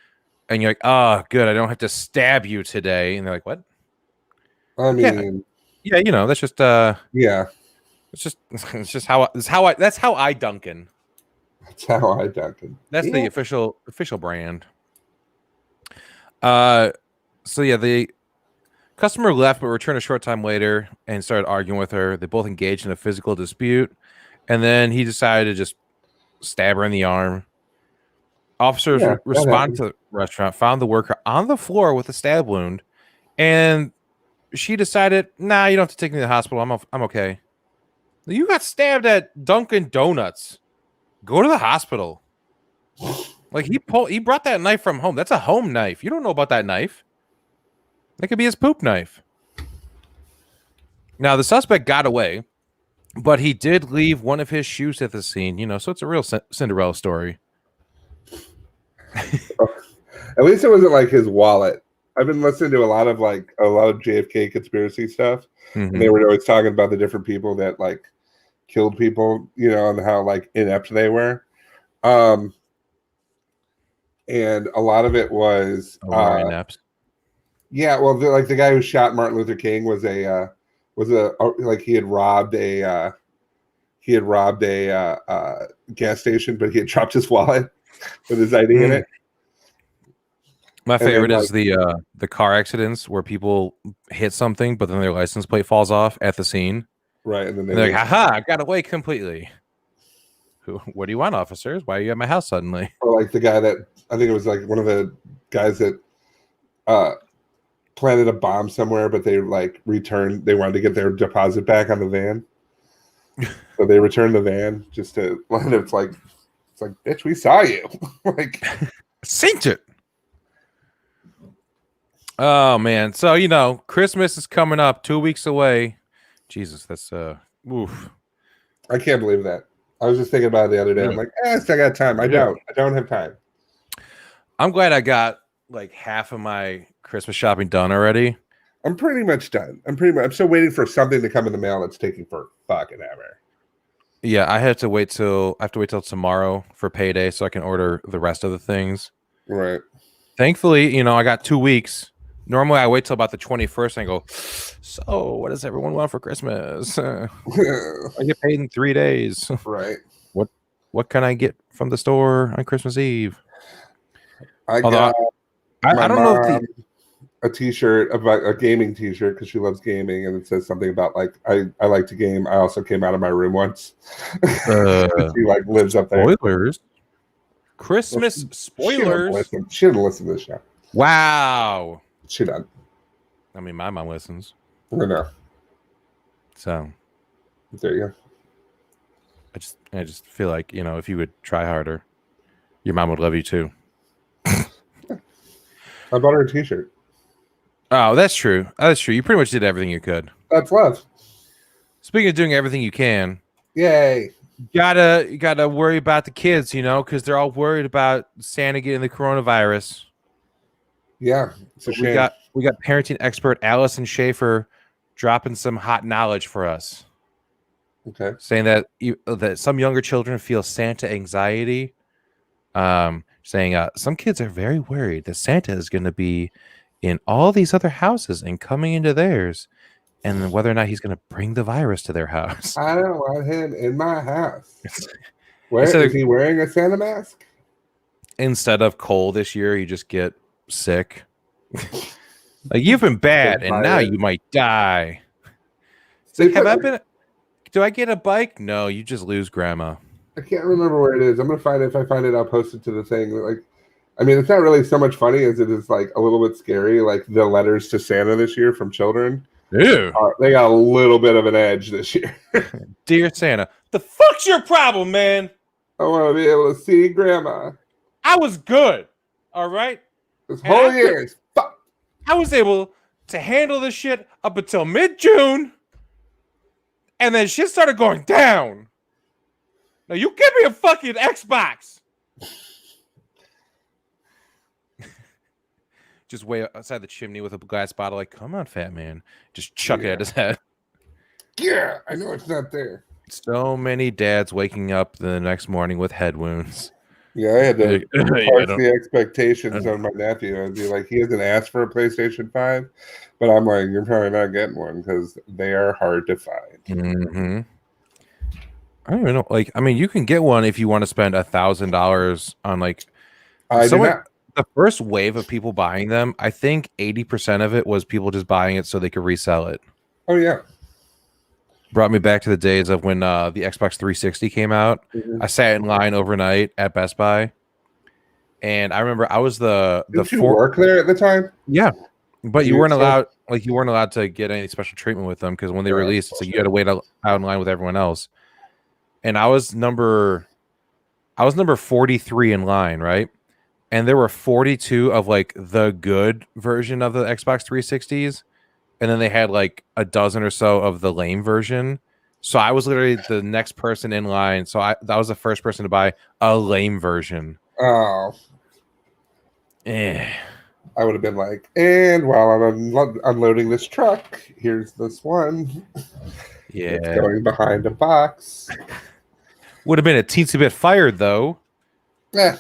[SPEAKER 2] and you're like, "Oh, good, I don't have to stab you today," and they're like, "What?"
[SPEAKER 1] I mean,
[SPEAKER 2] yeah, you know, that's just
[SPEAKER 1] yeah,
[SPEAKER 2] it's just how I that's how I Dunkin'.
[SPEAKER 1] That's how I Dunkin'.
[SPEAKER 2] That's the official brand. So yeah, the customer left but returned a short time later and started arguing with her. They both engaged in a physical dispute, and then he decided to just stab her in the arm. Officers responded to the restaurant, found the worker on the floor with a stab wound, and she decided, "Nah, you don't have to take me to the hospital. I'm okay." You got stabbed at Dunkin' Donuts. Go to the hospital. Like he brought that knife from home. That's a home knife. You don't know about that knife. That could be his poop knife. Now the suspect got away, but he did leave one of his shoes at the scene. You know, so it's a real Cinderella story.
[SPEAKER 1] At least it wasn't like his wallet. I've been listening to a lot of JFK conspiracy stuff.
[SPEAKER 2] Mm-hmm.
[SPEAKER 1] And they were always talking about the different people that like killed people, you know, and how like inept they were. And a lot of it was
[SPEAKER 2] inept.
[SPEAKER 1] Yeah, well, the guy who shot Martin Luther King was he had robbed a gas station, but he had dropped his wallet with his ID in it.
[SPEAKER 2] My favorite is the car accidents where people hit something, but then their license plate falls off at the scene.
[SPEAKER 1] Right, and then
[SPEAKER 2] they're like, "Haha, I got away completely." What do you want, officers? Why are you at my house suddenly?
[SPEAKER 1] Or like the guy that I think it was like one of the guys that planted a bomb somewhere, but they like returned. They wanted to get their deposit back on the van, so they returned the van just to. It's like, bitch, we saw you. Like,
[SPEAKER 2] synced it. Oh man, so you know, Christmas is coming up, 2 weeks away. Jesus, that's oof.
[SPEAKER 1] I can't believe that. I was just thinking about it the other day. I'm like, I still got time. I don't have time. I'm
[SPEAKER 2] glad I got like half of my Christmas shopping done already.
[SPEAKER 1] I'm pretty much done. I'm still waiting for something to come in the mail that's taking for fucking ever.
[SPEAKER 2] Yeah, I have to wait till tomorrow for payday so I can order the rest of the things.
[SPEAKER 1] Right.
[SPEAKER 2] Thankfully, you know, I got 2 weeks. Normally I wait till about the 21st and I go, so what does everyone want for Christmas? I get paid in 3 days.
[SPEAKER 1] Right.
[SPEAKER 2] What can I get from the store on Christmas Eve?
[SPEAKER 1] I don't know a t-shirt, about a gaming t-shirt, because she loves gaming, and it says something about like I like to game. I also came out of my room once. She like lives up there.
[SPEAKER 2] Spoilers. Christmas spoilers.
[SPEAKER 1] She didn't listen to this show.
[SPEAKER 2] Wow.
[SPEAKER 1] She doesn't.
[SPEAKER 2] I mean, my mom listens.
[SPEAKER 1] I know.
[SPEAKER 2] So
[SPEAKER 1] there you go.
[SPEAKER 2] I just feel like, you know, if you would try harder, your mom would love you too.
[SPEAKER 1] I bought her a t-shirt.
[SPEAKER 2] Oh, that's true. That's true. You pretty much did everything you could.
[SPEAKER 1] That's love.
[SPEAKER 2] Speaking of doing everything you can,
[SPEAKER 1] yay!
[SPEAKER 2] You gotta worry about the kids, you know, because they're all worried about Santa getting the coronavirus.
[SPEAKER 1] Yeah, it's a shame.
[SPEAKER 2] We got parenting expert Allison Schaefer dropping some hot knowledge for us.
[SPEAKER 1] Okay,
[SPEAKER 2] saying that some younger children feel Santa anxiety. Saying some kids are very worried that Santa is going to be in all these other houses and coming into theirs, and whether or not he's going to bring the virus to their house.
[SPEAKER 1] I don't want him in my house. Is he wearing a Santa mask?
[SPEAKER 2] Instead of cold this year, you just get sick. Like, you've been bad, and now you might die. Do I get a bike? No, you just lose grandma.
[SPEAKER 1] I can't remember where it is. I'm gonna find it. If I find it, I'll post it to the thing. Like, I mean, it's not really so much funny as it is like a little bit scary. Like the letters to Santa this year from children.
[SPEAKER 2] Ew.
[SPEAKER 1] They got a little bit of an edge this year.
[SPEAKER 2] Dear Santa, the fuck's your problem, man?
[SPEAKER 1] I want to be able to see grandma.
[SPEAKER 2] I was good. All right.
[SPEAKER 1] This whole year is fuck.
[SPEAKER 2] I was able to handle this shit up until mid-June, and then shit started going down. Now you give me a fucking Xbox. Just way outside the chimney with a glass bottle, like, come on, fat man. Just chuck it at his head.
[SPEAKER 1] Yeah, I know it's not there.
[SPEAKER 2] So many dads waking up the next morning with head wounds.
[SPEAKER 1] Yeah, I had to parse the expectations on my nephew. I'd be like, he hasn't asked for a PlayStation 5, but I'm like, you're probably not getting one because they are hard to find.
[SPEAKER 2] Mm-hmm. I don't even know. Like, I mean, you can get one if you want to spend $1,000 on like. The first wave of people buying them, I think 80% of it was people just buying it so they could resell it.
[SPEAKER 1] Oh yeah.
[SPEAKER 2] Brought me back to the days of when the Xbox 360 came out. Mm-hmm. I sat in line overnight at Best Buy, and I remember I was the
[SPEAKER 1] Did you work there at the time?
[SPEAKER 2] Yeah, But you weren't allowed, you weren't allowed to get any special treatment with them because when they released, it's like you had to wait out in line with everyone else. And I was number 43 in line, right? And there were 42 of like the good version of the Xbox 360s, and then they had like a dozen or so of the lame version. So I was literally the next person in line. So that was the first person to buy a lame version.
[SPEAKER 1] Oh.
[SPEAKER 2] Eh.
[SPEAKER 1] I would have been like, and while I'm unloading this truck, here's this one.
[SPEAKER 2] Yeah.
[SPEAKER 1] It's going behind a box.
[SPEAKER 2] Would have been a teensy bit fired, though.
[SPEAKER 1] Yeah.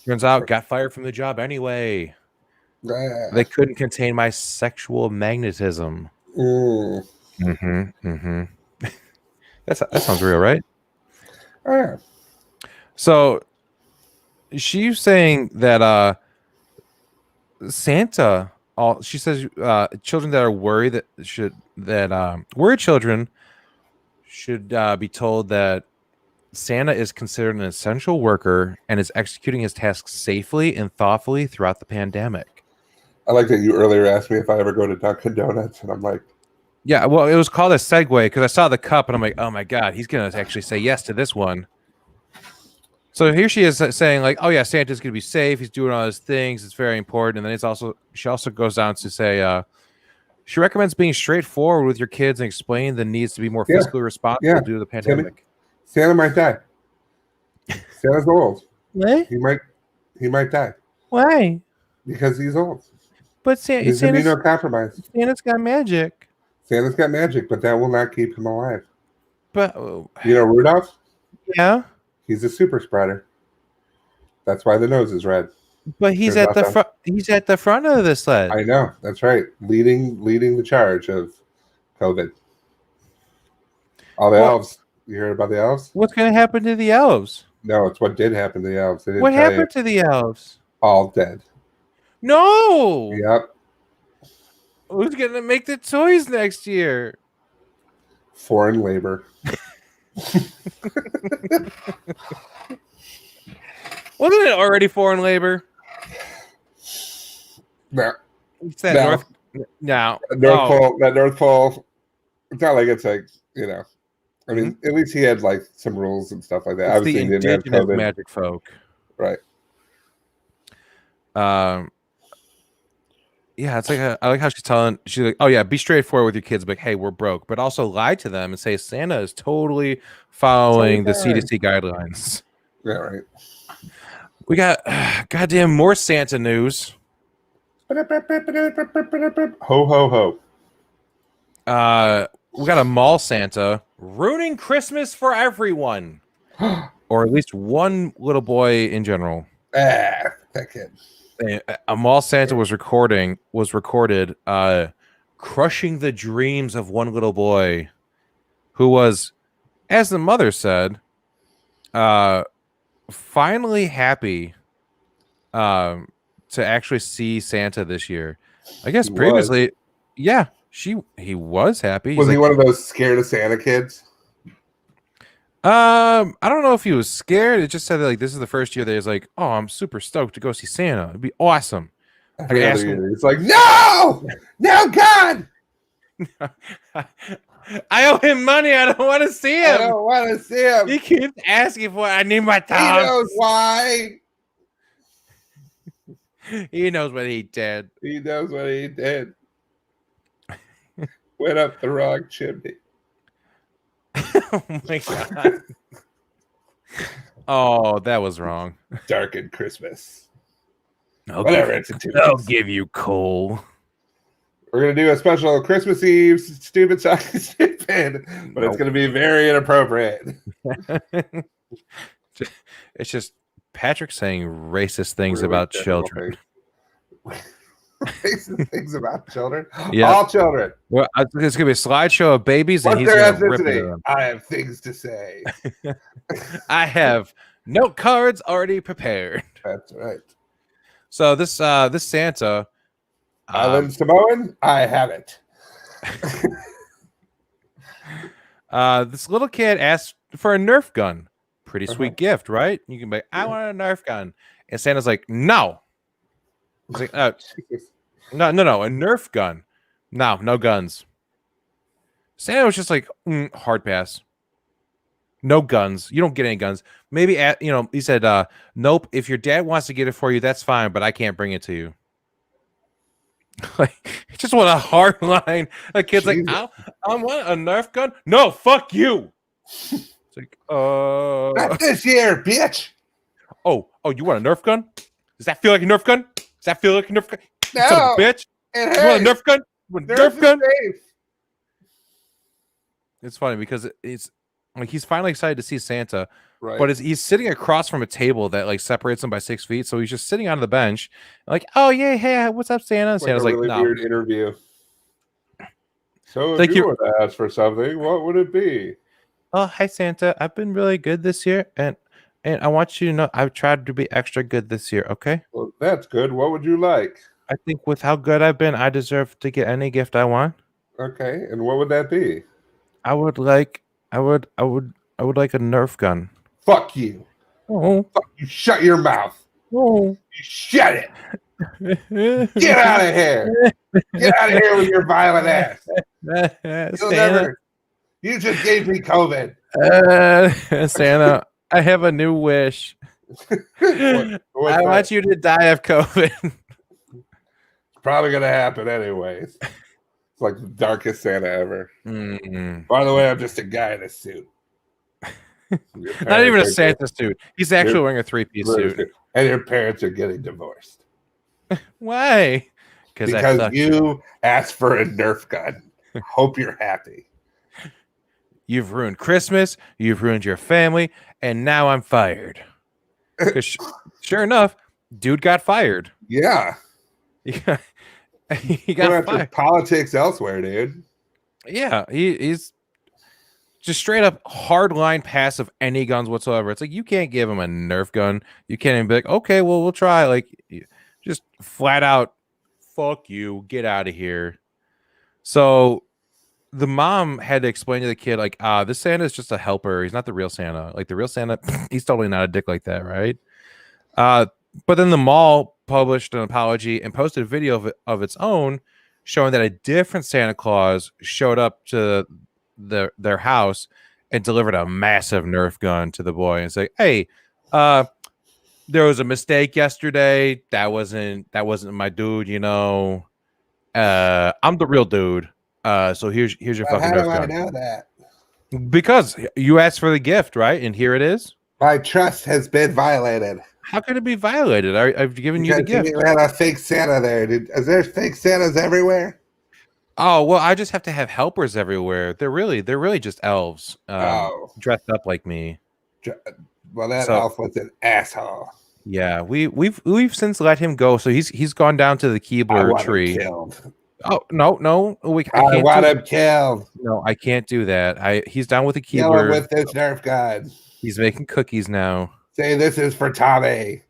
[SPEAKER 2] Turns out, got fired from the job anyway. They couldn't contain my sexual magnetism. That sounds real, right?
[SPEAKER 1] Yeah.
[SPEAKER 2] So she's saying that Santa, she says children that are worried worried children should be told that Santa is considered an essential worker and is executing his tasks safely and thoughtfully throughout the pandemic.
[SPEAKER 1] I like that you earlier asked me if I ever go to Dunkin' Donuts, and I'm like,
[SPEAKER 2] yeah, well, it was called a segue because I saw the cup and I'm like, oh my God, he's going to actually say yes to this one. So here she is saying like, oh yeah, Santa's going to be safe. He's doing all his things. It's very important. And then she also goes down to say, she recommends being straightforward with your kids and explain the needs to be more fiscally responsible due to the pandemic.
[SPEAKER 1] Santa might die. Santa's old.
[SPEAKER 2] What?
[SPEAKER 1] He might die.
[SPEAKER 2] Why?
[SPEAKER 1] Because he's old.
[SPEAKER 2] But
[SPEAKER 1] Santa's immunocompromised.
[SPEAKER 2] Santa's got magic.
[SPEAKER 1] Santa's got magic, but that will not keep him alive.
[SPEAKER 2] But
[SPEAKER 1] you know Rudolph?
[SPEAKER 2] Yeah.
[SPEAKER 1] He's a super spreader. That's why the nose is red.
[SPEAKER 2] But he's at the front. He's at the front of the sled.
[SPEAKER 1] I know. That's right. Leading the charge of COVID. All the elves. You heard about the elves?
[SPEAKER 2] What's going to happen to the elves?
[SPEAKER 1] No, it's what did happen to the elves.
[SPEAKER 2] What happened to the elves?
[SPEAKER 1] All dead.
[SPEAKER 2] No.
[SPEAKER 1] Yep.
[SPEAKER 2] Who's going to make the toys next year?
[SPEAKER 1] Foreign labor.
[SPEAKER 2] Wasn't it already foreign labor?
[SPEAKER 1] No.
[SPEAKER 2] That
[SPEAKER 1] North Pole. It's not like it's like, you know. I mean, at least he had like some rules and stuff like that.
[SPEAKER 2] It's
[SPEAKER 1] obviously,
[SPEAKER 2] the indigenous magic folk,
[SPEAKER 1] right?
[SPEAKER 2] Yeah, it's like I like how she's like, oh yeah, be straightforward with your kids, like, hey, we're broke, but also lie to them and say Santa is totally following the CDC guidelines.
[SPEAKER 1] Yeah, right.
[SPEAKER 2] We got goddamn more Santa news.
[SPEAKER 1] Ho ho ho.
[SPEAKER 2] We got a mall Santa ruining Christmas for everyone, or at least one little boy in general.
[SPEAKER 1] That kid.
[SPEAKER 2] A mall Santa was recorded crushing the dreams of one little boy who was, as the mother said, finally happy to actually see Santa this year. I guess previously, yeah, he was happy.
[SPEAKER 1] Was he one of those scared of Santa kids?
[SPEAKER 2] I don't know if he was scared. It just said that, like, this is the first year that he's like, oh, I'm super stoked to go see Santa. It'd be awesome.
[SPEAKER 1] It's like, no, God.
[SPEAKER 2] I owe him money. I don't want to see him.
[SPEAKER 1] I don't want to see him.
[SPEAKER 2] He keeps asking for it. I need my time.
[SPEAKER 1] He knows why.
[SPEAKER 2] He knows what he did.
[SPEAKER 1] He knows what he did. Went up the wrong chimney.
[SPEAKER 2] Oh my God. Oh, that was wrong.
[SPEAKER 1] Darkened Christmas.
[SPEAKER 2] Whatever. I'll give you coal.
[SPEAKER 1] We're going to do a special Christmas Eve stupid stupid, but it's going to be very inappropriate.
[SPEAKER 2] It's just Patrick saying racist things about children.
[SPEAKER 1] Racist things about children?
[SPEAKER 2] Yeah.
[SPEAKER 1] All children.
[SPEAKER 2] Well, it's going to be a slideshow of babies.
[SPEAKER 1] What's
[SPEAKER 2] and
[SPEAKER 1] their
[SPEAKER 2] he's going to rip
[SPEAKER 1] ethnicity? I have things to say.
[SPEAKER 2] I have note cards already prepared.
[SPEAKER 1] That's right.
[SPEAKER 2] So this Santa,
[SPEAKER 1] Island Samoan, I have it.
[SPEAKER 2] This little kid asked for a Nerf gun. Pretty sweet gift, right? You can be like, I want a Nerf gun, and Santa's like, no. He's like, No, a Nerf gun. No guns. Santa was just like, hard pass. No guns. You don't get any guns. Maybe he said, nope. If your dad wants to get it for you, that's fine, but I can't bring it to you. Like, just want a hard line. A kid's like, I want a Nerf gun. No, fuck you. It's like,
[SPEAKER 1] not this year, bitch.
[SPEAKER 2] Oh, you want a Nerf gun? Does that feel like a Nerf gun? Does that feel like a Nerf gun?
[SPEAKER 1] No,
[SPEAKER 2] son of a bitch. You want a Nerf gun? You want a Nerf gun?
[SPEAKER 1] Safe.
[SPEAKER 2] It's funny because it's like he's finally excited to see Santa,
[SPEAKER 1] right?
[SPEAKER 2] But he's sitting across from a table that like separates him by 6 feet, so he's just sitting on the bench, like, oh yeah, hey, what's up, Santa? And Santa's like,
[SPEAKER 1] really
[SPEAKER 2] no.
[SPEAKER 1] Weird interview. So if you were to ask for something, what would it be?
[SPEAKER 2] Oh, hi Santa, I've been really good this year, and I want you to know I've tried to be extra good this year. Okay.
[SPEAKER 1] Well, that's good. What would you like?
[SPEAKER 2] I think with how good I've been, I deserve to get any gift I want.
[SPEAKER 1] Okay, and what would that be?
[SPEAKER 2] I would like a Nerf gun.
[SPEAKER 1] Fuck you.
[SPEAKER 2] Oh.
[SPEAKER 1] Fuck you. Shut your mouth.
[SPEAKER 2] Oh.
[SPEAKER 1] You shut it. Get out of here. Get out of here with your violent ass. You just gave me COVID.
[SPEAKER 2] Santa, I have a new wish. I want you to die of COVID.
[SPEAKER 1] It's probably going to happen anyways. It's like the darkest Santa ever.
[SPEAKER 2] Mm-hmm.
[SPEAKER 1] By the way, I'm just a guy in a suit.
[SPEAKER 2] Not even a Santa suit. He's actually wearing a 3-piece suit.
[SPEAKER 1] And your parents are getting divorced.
[SPEAKER 2] Why?
[SPEAKER 1] Because you asked for a Nerf gun. Hope you're happy.
[SPEAKER 2] You've ruined Christmas. You've ruined your family. And now I'm fired. Sure enough, dude got fired.
[SPEAKER 1] Yeah.
[SPEAKER 2] He got fired.
[SPEAKER 1] Politics elsewhere, dude.
[SPEAKER 2] Yeah, he's just straight up hard line pass of any guns whatsoever. It's like you can't give him a Nerf gun. You can't even be like, okay, well, we'll try. Like, just flat out, fuck you, get out of here. So the mom had to explain to the kid, like, this Santa is just a helper. He's not the real Santa. Like the real Santa, he's totally not a dick like that, right? But then the mall published an apology and posted a video of its own showing that a different Santa Claus showed up to their house and delivered a massive Nerf gun to the boy and say, hey, there was a mistake yesterday. That wasn't my dude, you know. I'm the real dude. So here's your fucking Nerf gun.
[SPEAKER 1] How do I know that?
[SPEAKER 2] Because you asked for the gift, right? And here it is.
[SPEAKER 1] My trust has been violated.
[SPEAKER 2] How could it be violated? I've given you the gift.
[SPEAKER 1] You had a fake Santa there. Is there fake Santas everywhere?
[SPEAKER 2] Oh, well, I just have to have helpers everywhere. They're really just elves dressed up like me.
[SPEAKER 1] Well, that elf was an asshole.
[SPEAKER 2] Yeah, we've since let him go. So he's gone down to the Keebler tree.
[SPEAKER 1] Killed.
[SPEAKER 2] Oh no,
[SPEAKER 1] I want him killed.
[SPEAKER 2] No, I can't do that. He's down with the Keebler.
[SPEAKER 1] Kill him with this Nerf gun.
[SPEAKER 2] He's making cookies now. Say
[SPEAKER 1] this is for Tommy.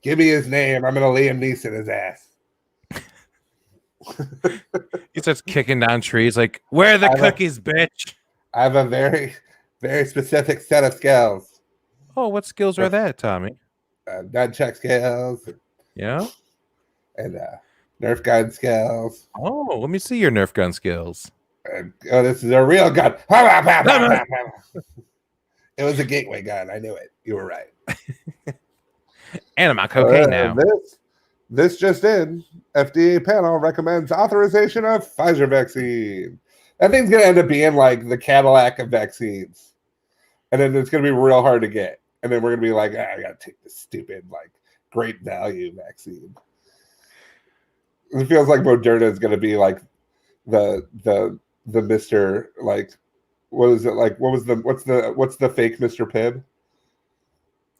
[SPEAKER 1] Give me his name. I'm gonna Liam Neeson his ass.
[SPEAKER 2] He starts kicking down trees like, where are the cookies, bitch?
[SPEAKER 1] I have a very, very specific set of skills.
[SPEAKER 2] Oh, what skills are that, Tommy?
[SPEAKER 1] Nunchuck skills.
[SPEAKER 2] Yeah.
[SPEAKER 1] And Nerf gun skills.
[SPEAKER 2] Oh, let me see your Nerf gun skills.
[SPEAKER 1] This is a real gun. It was a gateway gun. I knew it. You were right.
[SPEAKER 2] And I'm on cocaine now.
[SPEAKER 1] This just in. FDA panel recommends authorization of Pfizer vaccine. That thing's going to end up being like the Cadillac of vaccines. And then it's going to be real hard to get. And then we're going to be like, I got to take this stupid, like, great value vaccine. It feels like Moderna is going to be like the Mr. like, what is it like? What's the fake Mr.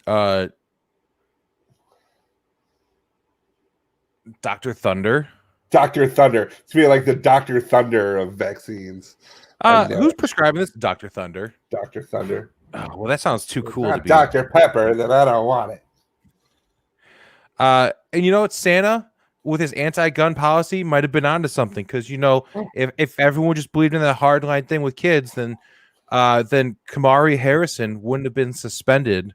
[SPEAKER 1] Pibb?
[SPEAKER 2] Dr. Thunder.
[SPEAKER 1] Dr. Thunder. It's be like the Dr. Thunder of vaccines.
[SPEAKER 2] Who's prescribing this? Dr. Thunder.
[SPEAKER 1] Dr. Thunder.
[SPEAKER 2] Oh, well, that sounds too cool to be
[SPEAKER 1] Dr. Pepper, then I don't want it.
[SPEAKER 2] And you know what? Santa, with his anti-gun policy, might have been onto something, because if everyone just believed in that hardline thing with kids, then Kamari Harrison wouldn't have been suspended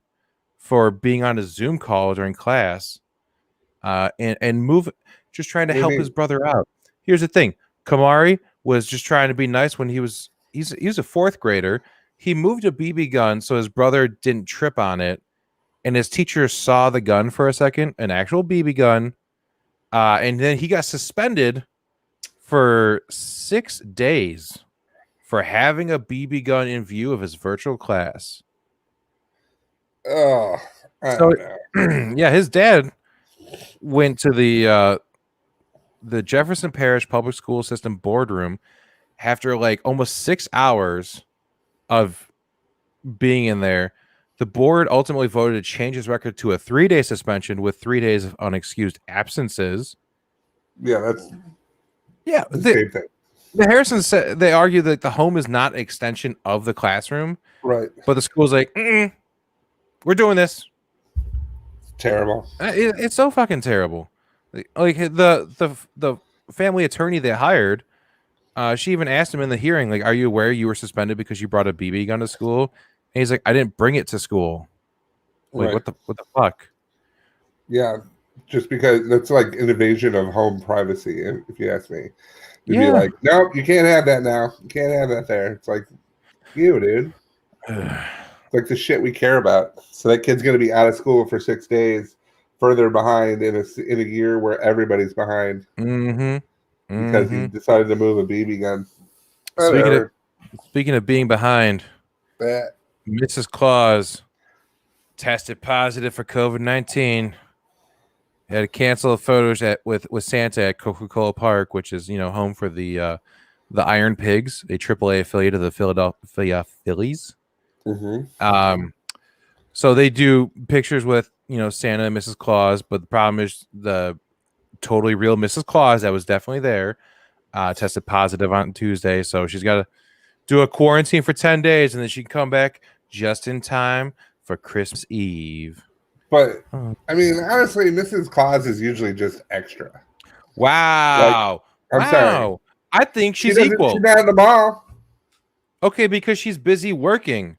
[SPEAKER 2] for being on a Zoom call during class. and move, just trying to
[SPEAKER 1] What do you
[SPEAKER 2] help his
[SPEAKER 1] mean?
[SPEAKER 2] brother out. Here's the thing: Kamari was just trying to be nice when he's a fourth grader. He moved a BB gun so his brother didn't trip on it, and his teacher saw the gun for a second, an actual BB gun, and then he got suspended for 6 days for having a BB gun in view of his virtual class.
[SPEAKER 1] Oh, I
[SPEAKER 2] So,
[SPEAKER 1] don't know.
[SPEAKER 2] yeah, his dad went to the Jefferson Parish Public School System boardroom after like almost 6 hours of being in there. The board ultimately voted to change his record to a 3-day suspension with 3 days of unexcused absences.
[SPEAKER 1] Yeah, that's the
[SPEAKER 2] the
[SPEAKER 1] same thing.
[SPEAKER 2] Harrisons said they argue that the home is not an extension of the classroom,
[SPEAKER 1] Right.
[SPEAKER 2] but the school's like, we're doing this.
[SPEAKER 1] Terrible.
[SPEAKER 2] It's so fucking terrible. Like the family attorney they hired, she even asked him in the hearing, like, "Are you aware you were suspended because you brought a BB gun to school?" And he's like, "I didn't bring it to school." Like,
[SPEAKER 1] Right.
[SPEAKER 2] what the fuck?
[SPEAKER 1] Yeah, just because that's like an invasion of home privacy, if you ask me. You'd be
[SPEAKER 2] Yeah.
[SPEAKER 1] like, nope, you can't have that now. You can't have that there. It's like, you, dude. It's like the shit we care about. So that kid's going to be out of school for 6 days, further behind in a year where everybody's behind because he decided to move a BB gun.
[SPEAKER 2] Speaking of being behind,
[SPEAKER 1] That.
[SPEAKER 2] Mrs. Claus tested positive for COVID-19. Had to cancel the photos with Santa at Coca-Cola Park, which is home for the Iron Pigs, a AAA affiliate of the Philadelphia Phillies. So they do pictures with Santa and Mrs. Claus, but the problem is the totally real Mrs. Claus that was definitely there tested positive on Tuesday, so she's got to do a quarantine for 10 days, and then she can come back just in time for Christmas Eve.
[SPEAKER 1] But I mean, honestly, Mrs. Claus is usually just extra.
[SPEAKER 2] Wow.
[SPEAKER 1] Like, I'm sorry.
[SPEAKER 2] I think she's equal.
[SPEAKER 1] She's not in the mall.
[SPEAKER 2] Okay, because she's busy working.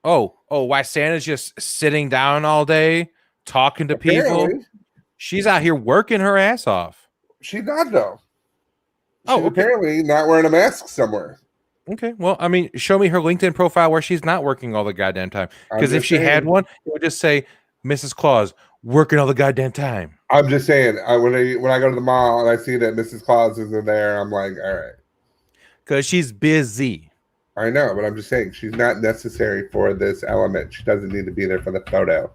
[SPEAKER 2] Oh, why Santa's just sitting down all day talking to people? She's out here working her ass off.
[SPEAKER 1] She's not, though. She's apparently not wearing a mask somewhere.
[SPEAKER 2] Okay, well, I mean, show me her LinkedIn profile where she's not working all the goddamn time. Because if she had one, it would just say Mrs. Claus working all the goddamn time.
[SPEAKER 1] I'm just saying, when I go to the mall and I see that Mrs. Claus isn't there, I'm like, all right.
[SPEAKER 2] Because she's busy.
[SPEAKER 1] I know, but I'm just saying she's not necessary for this element. She doesn't need to be there for the photo.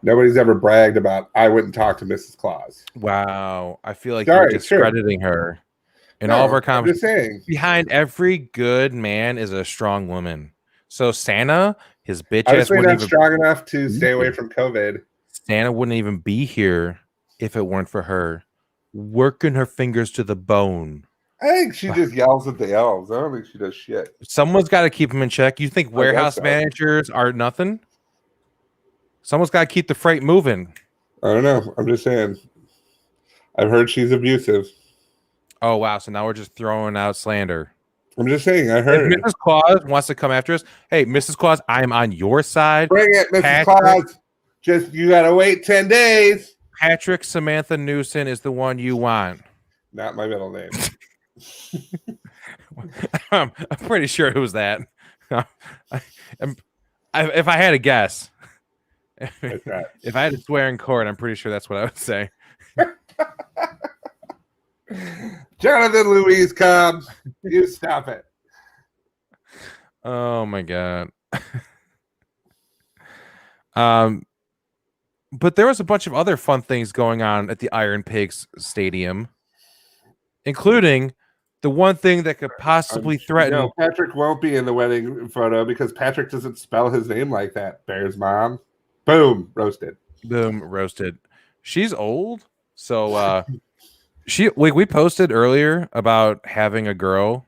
[SPEAKER 1] Nobody's ever bragged about, I wouldn't talk to Mrs. Claus.
[SPEAKER 2] Wow. I feel like you're discrediting her. In all of our conversations, behind every good man is a strong woman. So Santa, his bitch ass,
[SPEAKER 1] wouldn't not even strong enough to stay away from COVID.
[SPEAKER 2] Santa wouldn't even be here if it weren't for her working her fingers to the bone.
[SPEAKER 1] I think she just yells at the elves. I don't think she does shit.
[SPEAKER 2] Someone's got to keep them in check. You think warehouse managers are nothing? Someone's got to keep the freight moving.
[SPEAKER 1] I don't know. I'm just saying. I've heard she's abusive.
[SPEAKER 2] Oh, wow. So now we're just throwing out slander.
[SPEAKER 1] I'm just saying. I heard.
[SPEAKER 2] If Mrs. Claus wants to come after us, hey, Mrs. Claus, I am on your side.
[SPEAKER 1] Bring it, Mrs. Claus. Just, you got to wait 10 days.
[SPEAKER 2] Patrick Samantha Newson is the one you want.
[SPEAKER 1] Not my middle name.
[SPEAKER 2] I'm pretty sure it was that. If I had a guess, if I had to swear in court, I'm pretty sure that's what I would say.
[SPEAKER 1] Jonathan Louise Cobb, you stop it.
[SPEAKER 2] Oh my god. But there was a bunch of other fun things going on at the Iron Pigs Stadium, including the one thing that could possibly threaten.
[SPEAKER 1] No, Patrick won't be in the wedding photo because Patrick doesn't spell his name like that. Bear's mom. Boom, roasted.
[SPEAKER 2] Boom, roasted. She's old, so we posted earlier about having a girl,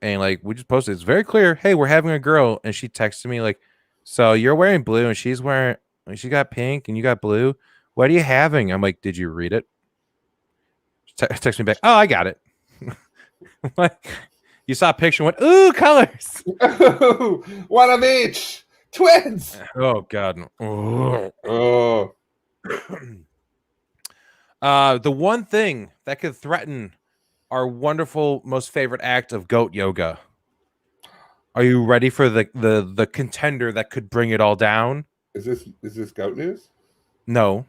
[SPEAKER 2] and like we just posted, it's very clear, hey, we're having a girl, and she texted me like, so you're wearing blue and she's got pink and you got blue, what are you having? I'm like, did you read it? Text me back, oh, I got it. Like, you saw a picture and went, ooh, colors.
[SPEAKER 1] One of each. Twins.
[SPEAKER 2] Oh god.
[SPEAKER 1] Oh.
[SPEAKER 2] The one thing that could threaten our wonderful, most favorite act of goat yoga. Are you ready for the contender that could bring it all down?
[SPEAKER 1] Is this goat news?
[SPEAKER 2] No.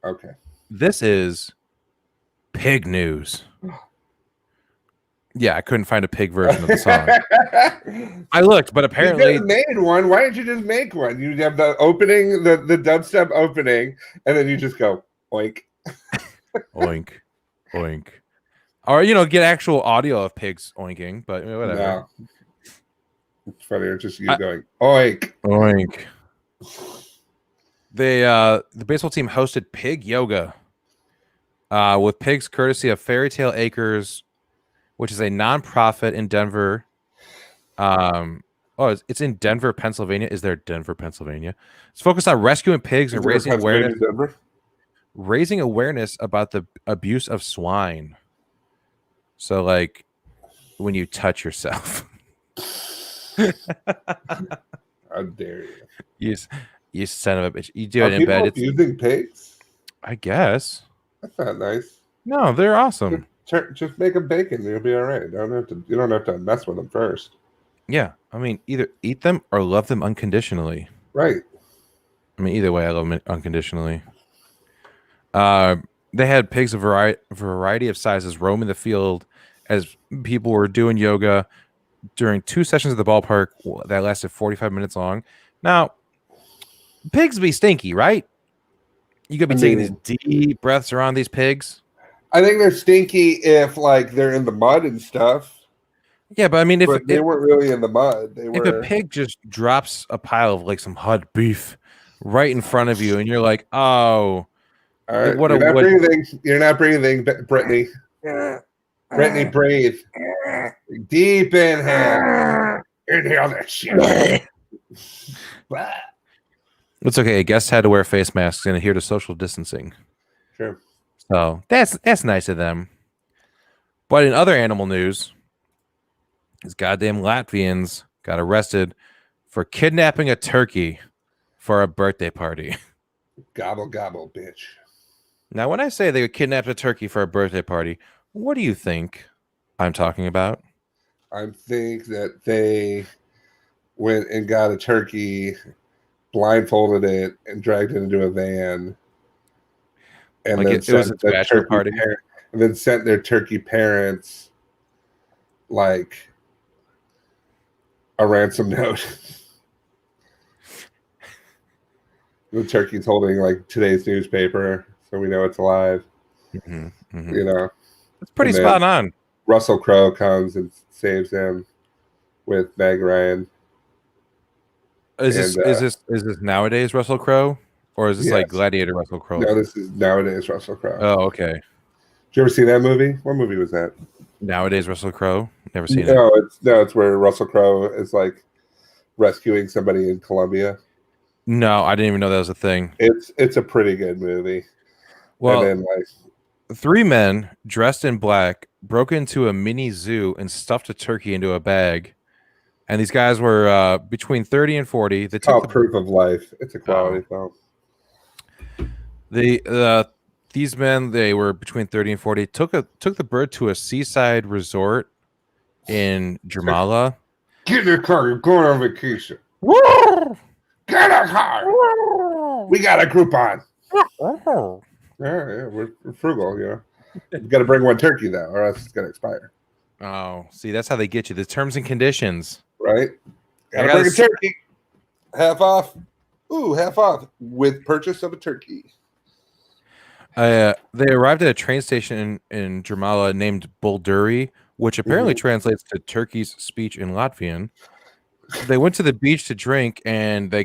[SPEAKER 1] Okay.
[SPEAKER 2] This is pig news. Yeah, I couldn't find a pig version of the song. I looked, but apparently
[SPEAKER 1] you could have made one. Why didn't you just make one? You have the opening, the dubstep opening, and then you just go oink,
[SPEAKER 2] oink, oink, or get actual audio of pigs oinking. But whatever.
[SPEAKER 1] No. It's funnier just you going oink,
[SPEAKER 2] oink. The baseball team hosted pig yoga with pigs courtesy of Fairy Tale Acres, which is a nonprofit in Denver. It's in Denver, Pennsylvania. Is there Denver, Pennsylvania? It's focused on rescuing pigs and raising awareness about the abuse of swine. So, like, when you touch yourself.
[SPEAKER 1] How dare you?
[SPEAKER 2] You son of a bitch. You do it in bed.
[SPEAKER 1] Abusing pigs?
[SPEAKER 2] I guess.
[SPEAKER 1] That's not nice.
[SPEAKER 2] No, they're awesome.
[SPEAKER 1] Just make them bacon. You'll be all right. You don't have to mess with them first.
[SPEAKER 2] Yeah. I mean, either eat them or love them unconditionally.
[SPEAKER 1] Right.
[SPEAKER 2] I mean, either way, I love them unconditionally. They had pigs of variety of sizes roaming the field as people were doing yoga during 2 sessions at the ballpark that lasted 45 minutes long. Now, pigs be stinky, right? You could be taking these deep breaths around these pigs.
[SPEAKER 1] I think they're stinky if like they're in the mud and stuff.
[SPEAKER 2] Yeah, but I mean, if
[SPEAKER 1] they weren't really in the mud,
[SPEAKER 2] if a pig just drops a pile of like some hot beef right in front of you, and you're like, "Oh,
[SPEAKER 1] all right, breathing. You're not breathing, Brittany. Brittany, breathe. Deep inhale. Inhale that shit."
[SPEAKER 2] It's okay. Guests had to wear face masks and adhere to social distancing.
[SPEAKER 1] Sure.
[SPEAKER 2] So that's nice of them. But in other animal news, these goddamn Latvians got arrested for kidnapping a turkey for a birthday party.
[SPEAKER 1] Gobble, gobble, bitch.
[SPEAKER 2] Now, when I say they kidnapped a turkey for a birthday party, what do you think I'm talking about?
[SPEAKER 1] I think that they went and got a turkey, blindfolded it, and dragged it into a van. And
[SPEAKER 2] like
[SPEAKER 1] then
[SPEAKER 2] it was a bachelor party.
[SPEAKER 1] And then sent their turkey parents like a ransom note. The turkey's holding like today's newspaper, so we know it's alive.
[SPEAKER 2] Mm-hmm, mm-hmm.
[SPEAKER 1] You know,
[SPEAKER 2] it's pretty spot on.
[SPEAKER 1] Russell Crowe comes and saves him with Meg Ryan.
[SPEAKER 2] Is this nowadays Russell Crowe, or is this like Gladiator Russell Crowe?
[SPEAKER 1] No, this is nowadays Russell Crowe.
[SPEAKER 2] Oh, okay.
[SPEAKER 1] Did you ever see that movie? What movie was that?
[SPEAKER 2] Nowadays Russell Crowe. Never seen
[SPEAKER 1] it. It's where Russell Crowe is like rescuing somebody in Colombia.
[SPEAKER 2] No, I didn't even know that was a thing.
[SPEAKER 1] It's a pretty good movie.
[SPEAKER 2] Well, and then, 3 men dressed in black broke into a mini zoo and stuffed a turkey into a bag. And these guys were between 30 and 40. They took
[SPEAKER 1] Proof of Life. It's a quality film.
[SPEAKER 2] These men, they were between 30 and 40. Took the bird to a seaside resort in Jamala.
[SPEAKER 1] Get in your car. You're going on vacation. Woo! Get a car. We got a Groupon. Yeah, we're frugal, you know. You got to bring one turkey though, or else it's gonna expire.
[SPEAKER 2] Oh, see, that's how they get you. The terms and conditions,
[SPEAKER 1] right? Gotta bring a turkey. Half off. Ooh, half off with purchase of a turkey.
[SPEAKER 2] They arrived at a train station in Jamala named Bulduri, which apparently translates to turkey's speech in Latvian. They went to the beach to drink, and they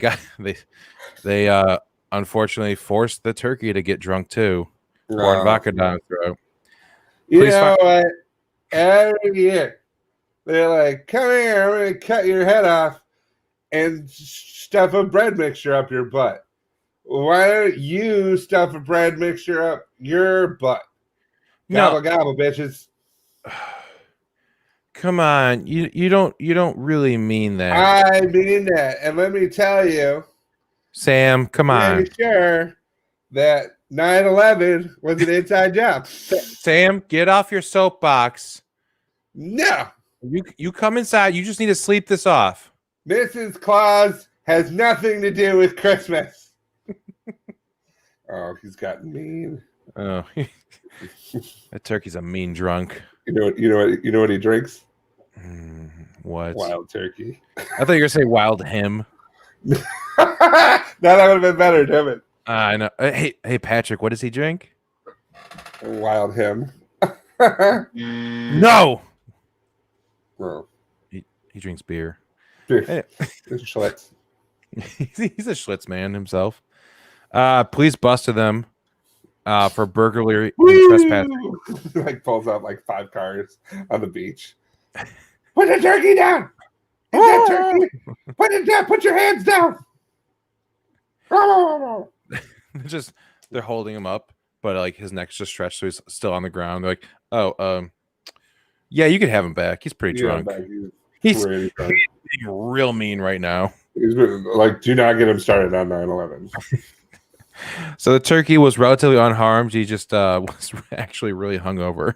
[SPEAKER 2] unfortunately forced the turkey to get drunk too. Pouring vodka down his throat.
[SPEAKER 1] You know what? Every year they're like, "Come here, I'm gonna cut your head off and stuff a bread mixture up your butt." Why don't you stuff a bread mixture up your butt? Gobble gobble, bitches.
[SPEAKER 2] Come on, you don't really mean that.
[SPEAKER 1] I mean that, and let me tell you,
[SPEAKER 2] Sam, come on.
[SPEAKER 1] Sure, that 9/11 was an inside job.
[SPEAKER 2] Sam, get off your soapbox.
[SPEAKER 1] No.
[SPEAKER 2] You come inside. You just need to sleep this off.
[SPEAKER 1] Mrs. Claus has nothing to do with Christmas. Oh, he's gotten mean.
[SPEAKER 2] Oh, that turkey's a mean drunk.
[SPEAKER 1] You know what he drinks?
[SPEAKER 2] What?
[SPEAKER 1] Wild turkey.
[SPEAKER 2] I thought you were gonna say wild him.
[SPEAKER 1] No, that would have been better, damn it.
[SPEAKER 2] I know. Hey, Patrick, what does he drink?
[SPEAKER 1] Wild him.
[SPEAKER 2] No.
[SPEAKER 1] Well,
[SPEAKER 2] he drinks beer.
[SPEAKER 1] Hey. Schlitz.
[SPEAKER 2] He's a Schlitz man himself. Please bust to them for burglary and trespassing.
[SPEAKER 1] Like pulls out like 5 cars on the beach. Put the turkey down. That turkey. Put it down. Put your hands down.
[SPEAKER 2] They're holding him up, but like his neck's just stretched, so he's still on the ground. They're like, oh, yeah, you can have him back. He's pretty drunk. He's being real mean right now.
[SPEAKER 1] He's been, like, do not get him started on 9/11.
[SPEAKER 2] So the turkey was relatively unharmed. He just was actually really hungover.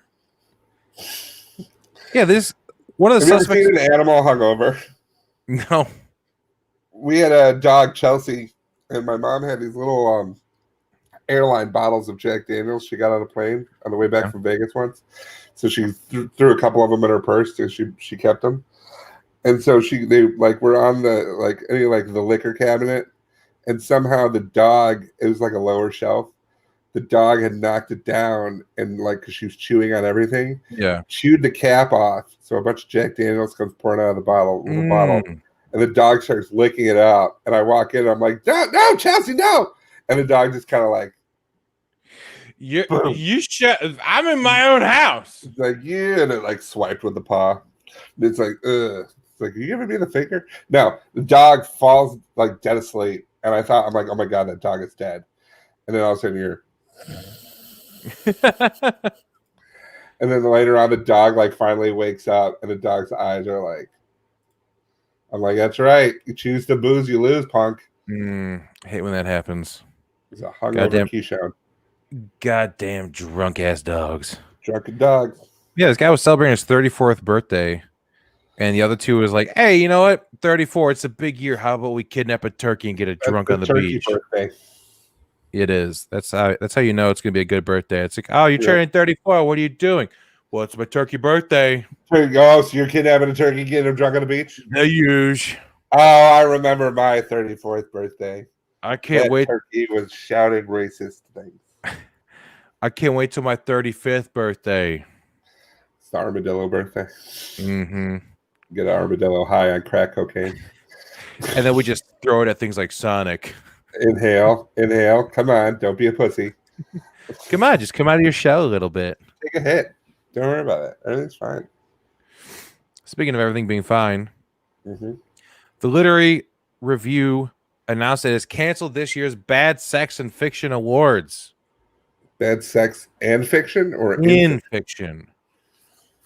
[SPEAKER 2] Yeah, this one of the
[SPEAKER 1] Have
[SPEAKER 2] suspects.
[SPEAKER 1] You ever seen an animal hungover?
[SPEAKER 2] No.
[SPEAKER 1] We had a dog, Chelsea, and my mom had these little airline bottles of Jack Daniels. She got on a plane on the way back from Vegas once, so she threw a couple of them in her purse, and she kept them. And so they were on the liquor cabinet, and somehow the dog, it was like a lower shelf. The dog had knocked it down, and because she was chewing on everything, chewed the cap off. So a bunch of Jack Daniels comes pouring out of the bottle, and the dog starts licking it out. And I walk in, and I'm like, no, Chelsea, no. And the dog just kind of like,
[SPEAKER 2] you shut. I'm in my own house.
[SPEAKER 1] It's like, yeah, and it swiped with the paw. And it's like, ugh. It's like, are you giving me the finger? No, the dog falls dead asleep, and I'm like, oh my god, that dog is dead. And then all of a sudden you're, and then later on, the dog finally wakes up, and the dog's eyes are like, I'm like, that's right. You choose the booze, you lose, punk.
[SPEAKER 2] Hate when that happens.
[SPEAKER 1] It's a hungover Keyshawn.
[SPEAKER 2] Goddamn drunk ass dogs.
[SPEAKER 1] Drunken dogs.
[SPEAKER 2] Yeah, this guy was celebrating his 34th birthday, and the other two was like, "Hey, you know what? 34. It's a big year. How about we kidnap a turkey and get it drunk on the beach?"
[SPEAKER 1] Birthday.
[SPEAKER 2] It is. That's how you know it's gonna be a good birthday. It's like, oh, you're turning 34. What are you doing? Well, it's my turkey birthday.
[SPEAKER 1] Oh, so you're kidnapping a turkey, getting him drunk on the beach?
[SPEAKER 2] The huge.
[SPEAKER 1] Oh, I remember my 34th birthday.
[SPEAKER 2] I can't wait.
[SPEAKER 1] Turkey was shouting racist things.
[SPEAKER 2] I can't wait till my 35th birthday.
[SPEAKER 1] It's the armadillo birthday.
[SPEAKER 2] Mm-hmm.
[SPEAKER 1] Get an armadillo high on crack cocaine.
[SPEAKER 2] And then we just throw it at things like Sonic.
[SPEAKER 1] Inhale. Come on, don't be a pussy.
[SPEAKER 2] Come on, just come out of your shell a little bit.
[SPEAKER 1] Take a hit. Don't worry about it. Everything's fine.
[SPEAKER 2] Speaking of everything being fine, the Literary Review announced that it's canceled this year's Bad Sex and Fiction Awards.
[SPEAKER 1] Bad Sex and Fiction, or
[SPEAKER 2] in fiction?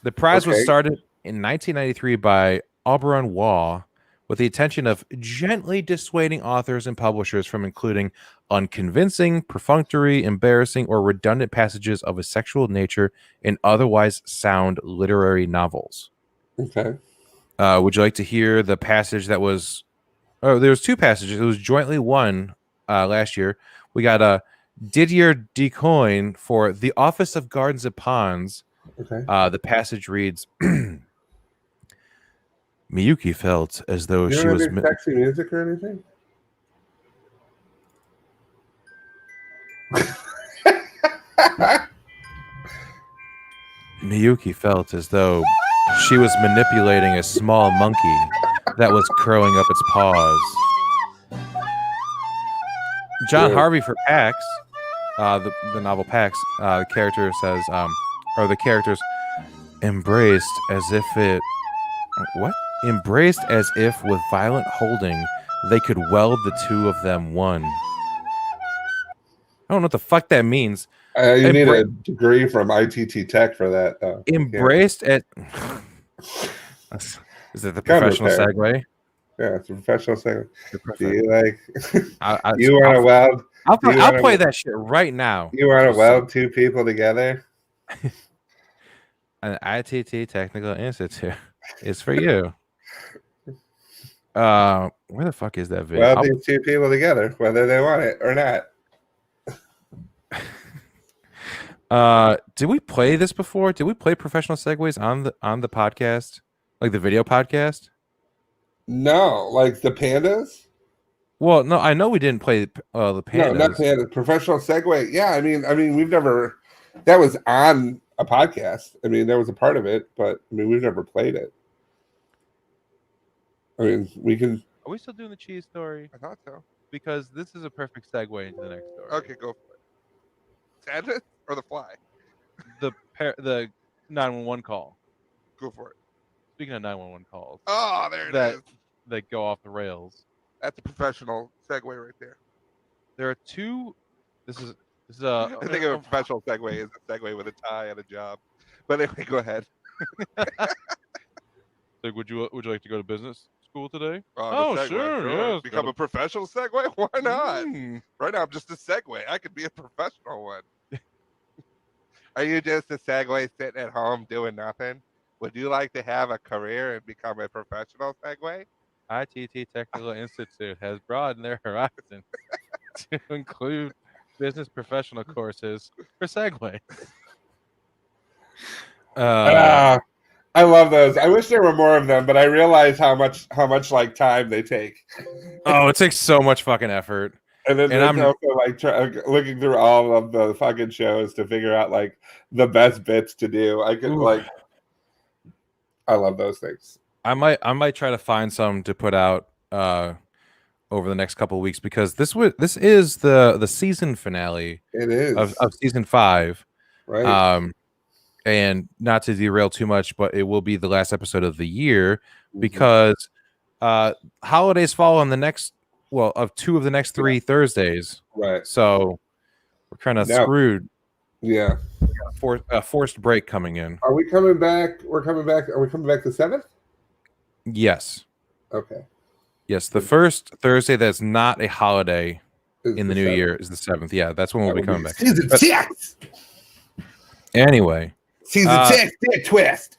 [SPEAKER 2] The prize was started in 1993 by Auberon Waugh with the intention of gently dissuading authors and publishers from including unconvincing, perfunctory, embarrassing, or redundant passages of a sexual nature in otherwise sound literary novels.
[SPEAKER 1] Okay.
[SPEAKER 2] Would you like to hear the passage that was... Oh, there was 2 passages. It was jointly won last year. We got Didier Decoyne for The Office of Gardens and Ponds.
[SPEAKER 1] Okay.
[SPEAKER 2] The passage reads... Miyuki felt as though she was...
[SPEAKER 1] sexy music or anything?
[SPEAKER 2] Miyuki felt as though she was manipulating a small monkey that was curling up its paws. John Harvey for Pax, the novel Pax, the character says, or the characters embraced as if it... What? Embraced as if with violent holding, they could weld the two of them one. I don't know what the fuck that means.
[SPEAKER 1] You need a degree from ITT Tech for that.
[SPEAKER 2] Embraced at... Is it the professional segue?
[SPEAKER 1] Yeah, it's a professional segue. Do you
[SPEAKER 2] you
[SPEAKER 1] want to weld
[SPEAKER 2] I'll play that shit right now.
[SPEAKER 1] You want to weld two people together?
[SPEAKER 2] An ITT Technical Institute is for you. Where the fuck is that video?
[SPEAKER 1] Weld these two people together, whether they want it or
[SPEAKER 2] not. Did we play this before? Did we play professional segues on the podcast, like the video podcast?
[SPEAKER 1] No, like the pandas.
[SPEAKER 2] Well, no, I know we didn't play the pandas.
[SPEAKER 1] No, not pandas. Professional segue. Yeah, I mean, we've never. That was on a podcast. I mean, that was a part of it, but I mean, we've never played it. I mean, we can.
[SPEAKER 2] Are we still doing the cheese story?
[SPEAKER 1] I thought so.
[SPEAKER 2] Because this is a perfect segue into the next story.
[SPEAKER 1] Okay, go for it. Sandwich or the fly?
[SPEAKER 2] The 911 call.
[SPEAKER 1] Go for it.
[SPEAKER 2] Speaking of 911 calls.
[SPEAKER 1] Oh, there it is.
[SPEAKER 2] That go off the rails.
[SPEAKER 1] That's a professional segue right there.
[SPEAKER 2] There are two. This is
[SPEAKER 1] I think a professional segue is a segue with a tie and a job. But anyway, go ahead.
[SPEAKER 2] Like, would you like to go to business school today?
[SPEAKER 1] Segue, sure. Become a professional segue? Why not? Right now, I'm just a segue. I could be a professional one. Are you just a segue sitting at home doing nothing? Would you like to have a career and become a professional segue?
[SPEAKER 2] ITT Technical Institute has broadened their horizon to include business professional courses for Segway.
[SPEAKER 1] I love those. I wish there were more of them, but I realize how much like time they take.
[SPEAKER 2] Oh, it takes so much fucking effort.
[SPEAKER 1] And then I'm also like looking through all of the fucking shows to figure out like the best bits to do. I could I love those things.
[SPEAKER 2] I might try to find some to put out over the next couple of weeks, because this is the season finale.
[SPEAKER 1] It is
[SPEAKER 2] of season 5,
[SPEAKER 1] right?
[SPEAKER 2] And not to derail too much, but it will be the last episode of the year, because holidays fall on the next of 2 of the next 3 Thursdays,
[SPEAKER 1] right?
[SPEAKER 2] So we're kind of screwed.
[SPEAKER 1] Yeah,
[SPEAKER 2] forced break coming in.
[SPEAKER 1] Are we coming back? We're coming back. Are we coming back the 7th?
[SPEAKER 2] Yes.
[SPEAKER 1] Okay.
[SPEAKER 2] Yes, the first Thursday that's not a holiday in the new year is the 7th. Yeah, that's when we'll be coming back.
[SPEAKER 1] Season 6.
[SPEAKER 2] Anyway.
[SPEAKER 1] Season 6, dick twist.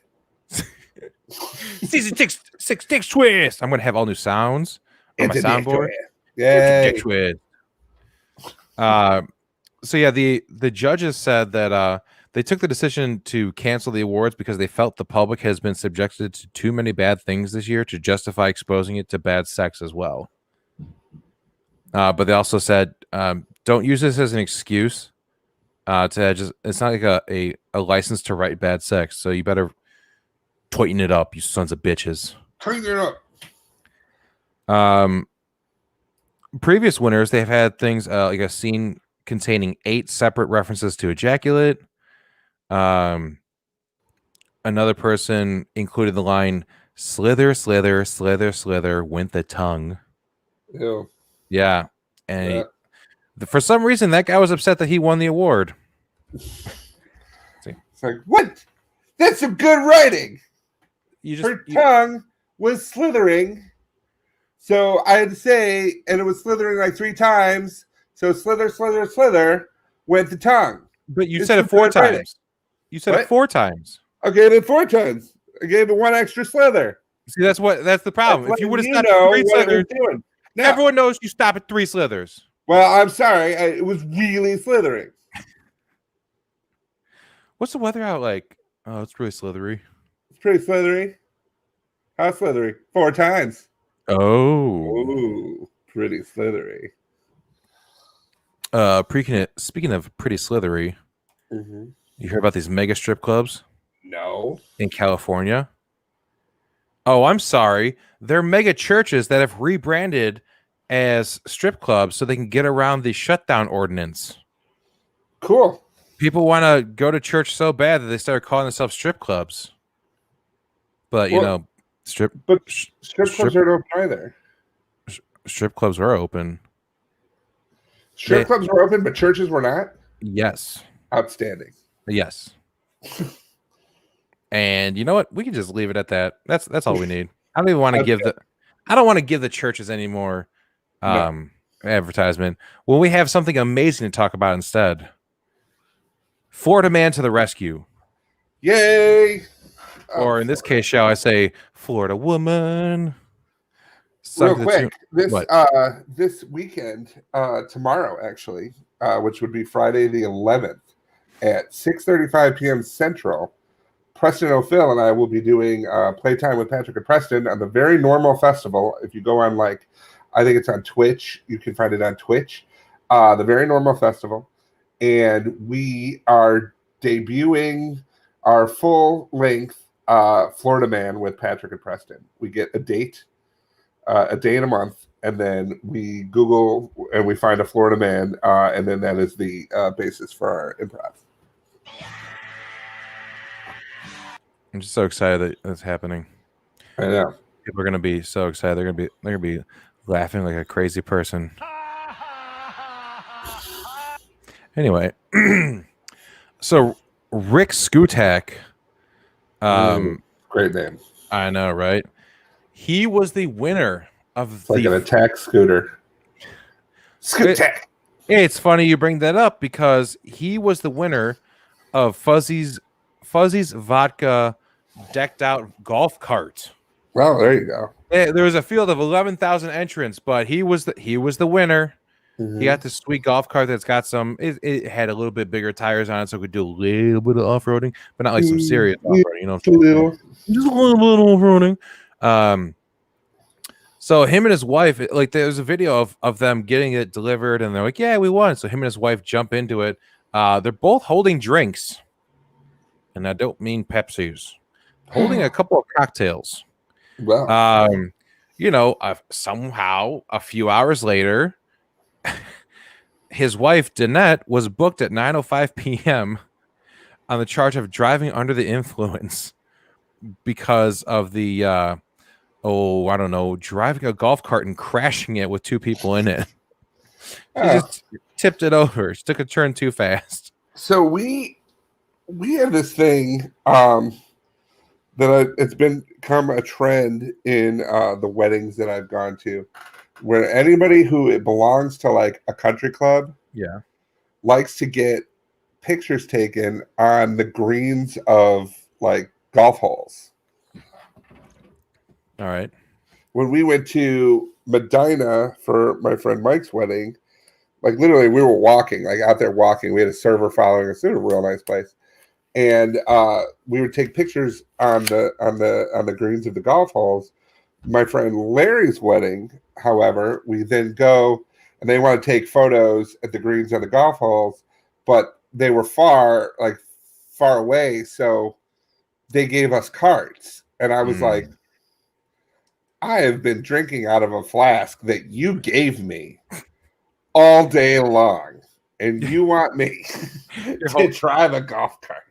[SPEAKER 2] Season 6, dick twist. I'm going to have all new sounds on my soundboard.
[SPEAKER 1] Yeah.
[SPEAKER 2] Dick twist. So yeah, the judges said that they took the decision to cancel the awards because they felt the public has been subjected to too many bad things this year to justify exposing it to bad sex as well. But they also said, don't use this as an excuse it's not like a license to write bad sex. So you better tighten it up, you sons of bitches.
[SPEAKER 1] Tighten it
[SPEAKER 2] up. Previous winners, they've had things like a scene containing 8 separate references to ejaculate. Another person included the line "slither, slither, slither, slither" with the tongue.
[SPEAKER 1] Ew.
[SPEAKER 2] Yeah, and for some reason that guy was upset that he won the award.
[SPEAKER 1] It's like, what? That's some good writing. Her tongue was slithering, so I had to say, and it was slithering like 3 times. So slither, slither, slither with the tongue.
[SPEAKER 2] But you said it 4 times. Writing. You said it 4 times.
[SPEAKER 1] I gave it 4 times. I gave it 1 extra slither.
[SPEAKER 2] See, that's the problem. If you would have stopped at 3 slithers, everyone knows you stop at 3 slithers.
[SPEAKER 1] Well, I'm sorry. It was really slithering.
[SPEAKER 2] What's the weather out like? Oh, it's really slithery.
[SPEAKER 1] It's pretty slithery. How slithery? 4 times.
[SPEAKER 2] Oh.
[SPEAKER 1] Ooh, pretty slithery.
[SPEAKER 2] Speaking of pretty slithery, you hear about these mega strip clubs?
[SPEAKER 1] No.
[SPEAKER 2] In California? Oh, I'm sorry. They're mega churches that have rebranded as strip clubs so they can get around the shutdown ordinance.
[SPEAKER 1] Cool.
[SPEAKER 2] People want to go to church so bad that they started calling themselves strip clubs. But, strip
[SPEAKER 1] clubs aren't open either.
[SPEAKER 2] Strip clubs are open.
[SPEAKER 1] Strip clubs were open, but churches were not?
[SPEAKER 2] Yes.
[SPEAKER 1] Outstanding.
[SPEAKER 2] Yes. And you know what? We can just leave it at that. That's all we need. I don't even want to I don't want to give the churches any more advertisement when we have something amazing to talk about instead. Florida man to the rescue.
[SPEAKER 1] Yay!
[SPEAKER 2] Or in this case, shall I say, Florida woman.
[SPEAKER 1] Real quick, this weekend, tomorrow actually, which would be Friday the 11th at 6:35 p.m. Central, Preston O'Phil and I will be doing Playtime with Patrick and Preston on the Very Normal Festival. If you go on, like, I think it's on Twitch. You can find it on Twitch. The Very Normal Festival. And we are debuting our full-length Florida Man with Patrick and Preston. We get a day in a month, and then we Google and we find a Florida man, and then that is the basis for our improv.
[SPEAKER 2] I'm just so excited that it's happening.
[SPEAKER 1] I know.
[SPEAKER 2] People are gonna be so excited. They're gonna be laughing like a crazy person. Anyway, so Rick Skutak,
[SPEAKER 1] great name.
[SPEAKER 2] I know, right? He was the winner of
[SPEAKER 1] like an attack scooter. Skutak.
[SPEAKER 2] It's funny you bring that up because he was the winner of Fuzzy's vodka decked out golf cart.
[SPEAKER 1] Well, there you go.
[SPEAKER 2] There was a field of 11,000 entrants, but he was the winner. Mm-hmm. He got this sweet golf cart that's got some. It had a little bit bigger tires on it, so it could do a little bit of off roading, but not like some serious off roading. You know, just a little off roading. So him and his wife, like, there's a video of them getting it delivered, and they're like, "Yeah, we won." So him and his wife jump into it. They're both holding drinks, and I don't mean Pepsis. Holding a couple of cocktails.
[SPEAKER 1] Wow.
[SPEAKER 2] You know, somehow a few hours later, his wife Danette was booked at 9:05 p.m. on the charge of driving under the influence because of the I don't know, driving a golf cart and crashing it with two people in it. She just tipped it over. She took a turn too fast.
[SPEAKER 1] So we have this thing that it's become a trend in the weddings that I've gone to, where anybody who it belongs to, like, a country club, likes to get pictures taken on the greens of, like, golf holes.
[SPEAKER 2] All right.
[SPEAKER 1] When we went to Medina for my friend Mike's wedding, like, literally we were walking, like, out there walking. We had a server following us. It was a real nice place. And we would take pictures on the greens of the golf holes. My friend Larry's wedding, however, we then go and they want to take photos at the greens on the golf holes, but they were far away, so they gave us cards. And I was like, I have been drinking out of a flask that you gave me all day long, and you want me to drive a golf cart.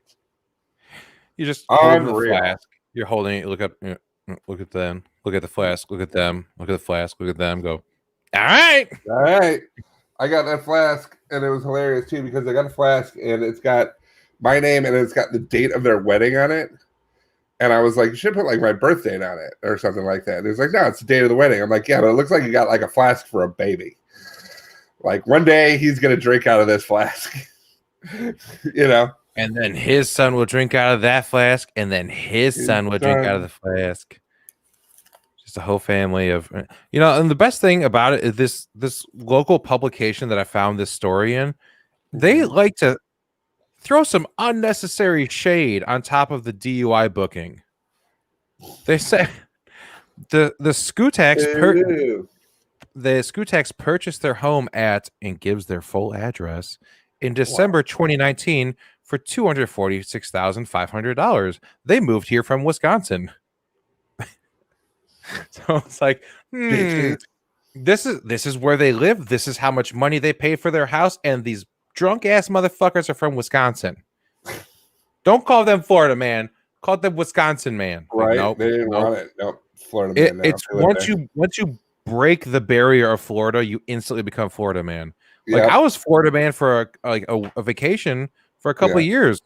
[SPEAKER 2] You just hold the flask. You're holding it. Look at them. Look at the flask. Look at them. Look at the flask. Look at them. Go. All right.
[SPEAKER 1] I got that flask, and it was hilarious too because I got a flask, and it's got my name, and it's got the date of their wedding on it. And I was like, you should put, like, my birth date on it or something like that. And he was like, no, it's the date of the wedding. I'm like, yeah, but it looks like you got, like, a flask for a baby. Like, one day he's gonna drink out of this flask, you know.
[SPEAKER 2] And then his son will drink out of that flask, and then his son will drink out of the flask. Just a whole family of, you know. And the best thing about it is this local publication that I found this story in, they like to throw some unnecessary shade on top of the DUI booking. They say the Skutaks purchased their home at, and gives their full address, in December 2019 for $246,500. They moved here from Wisconsin. So it's like, this is where they live. This is how much money they pay for their house, and these drunk ass motherfuckers are from Wisconsin. Don't call them Florida man. Call them Wisconsin man.
[SPEAKER 1] Right? Nope, they didn't want it. Nope. Florida man.
[SPEAKER 2] It's once you break the barrier of Florida, you instantly become Florida man. Like, I was Florida man for a vacation for a couple of years.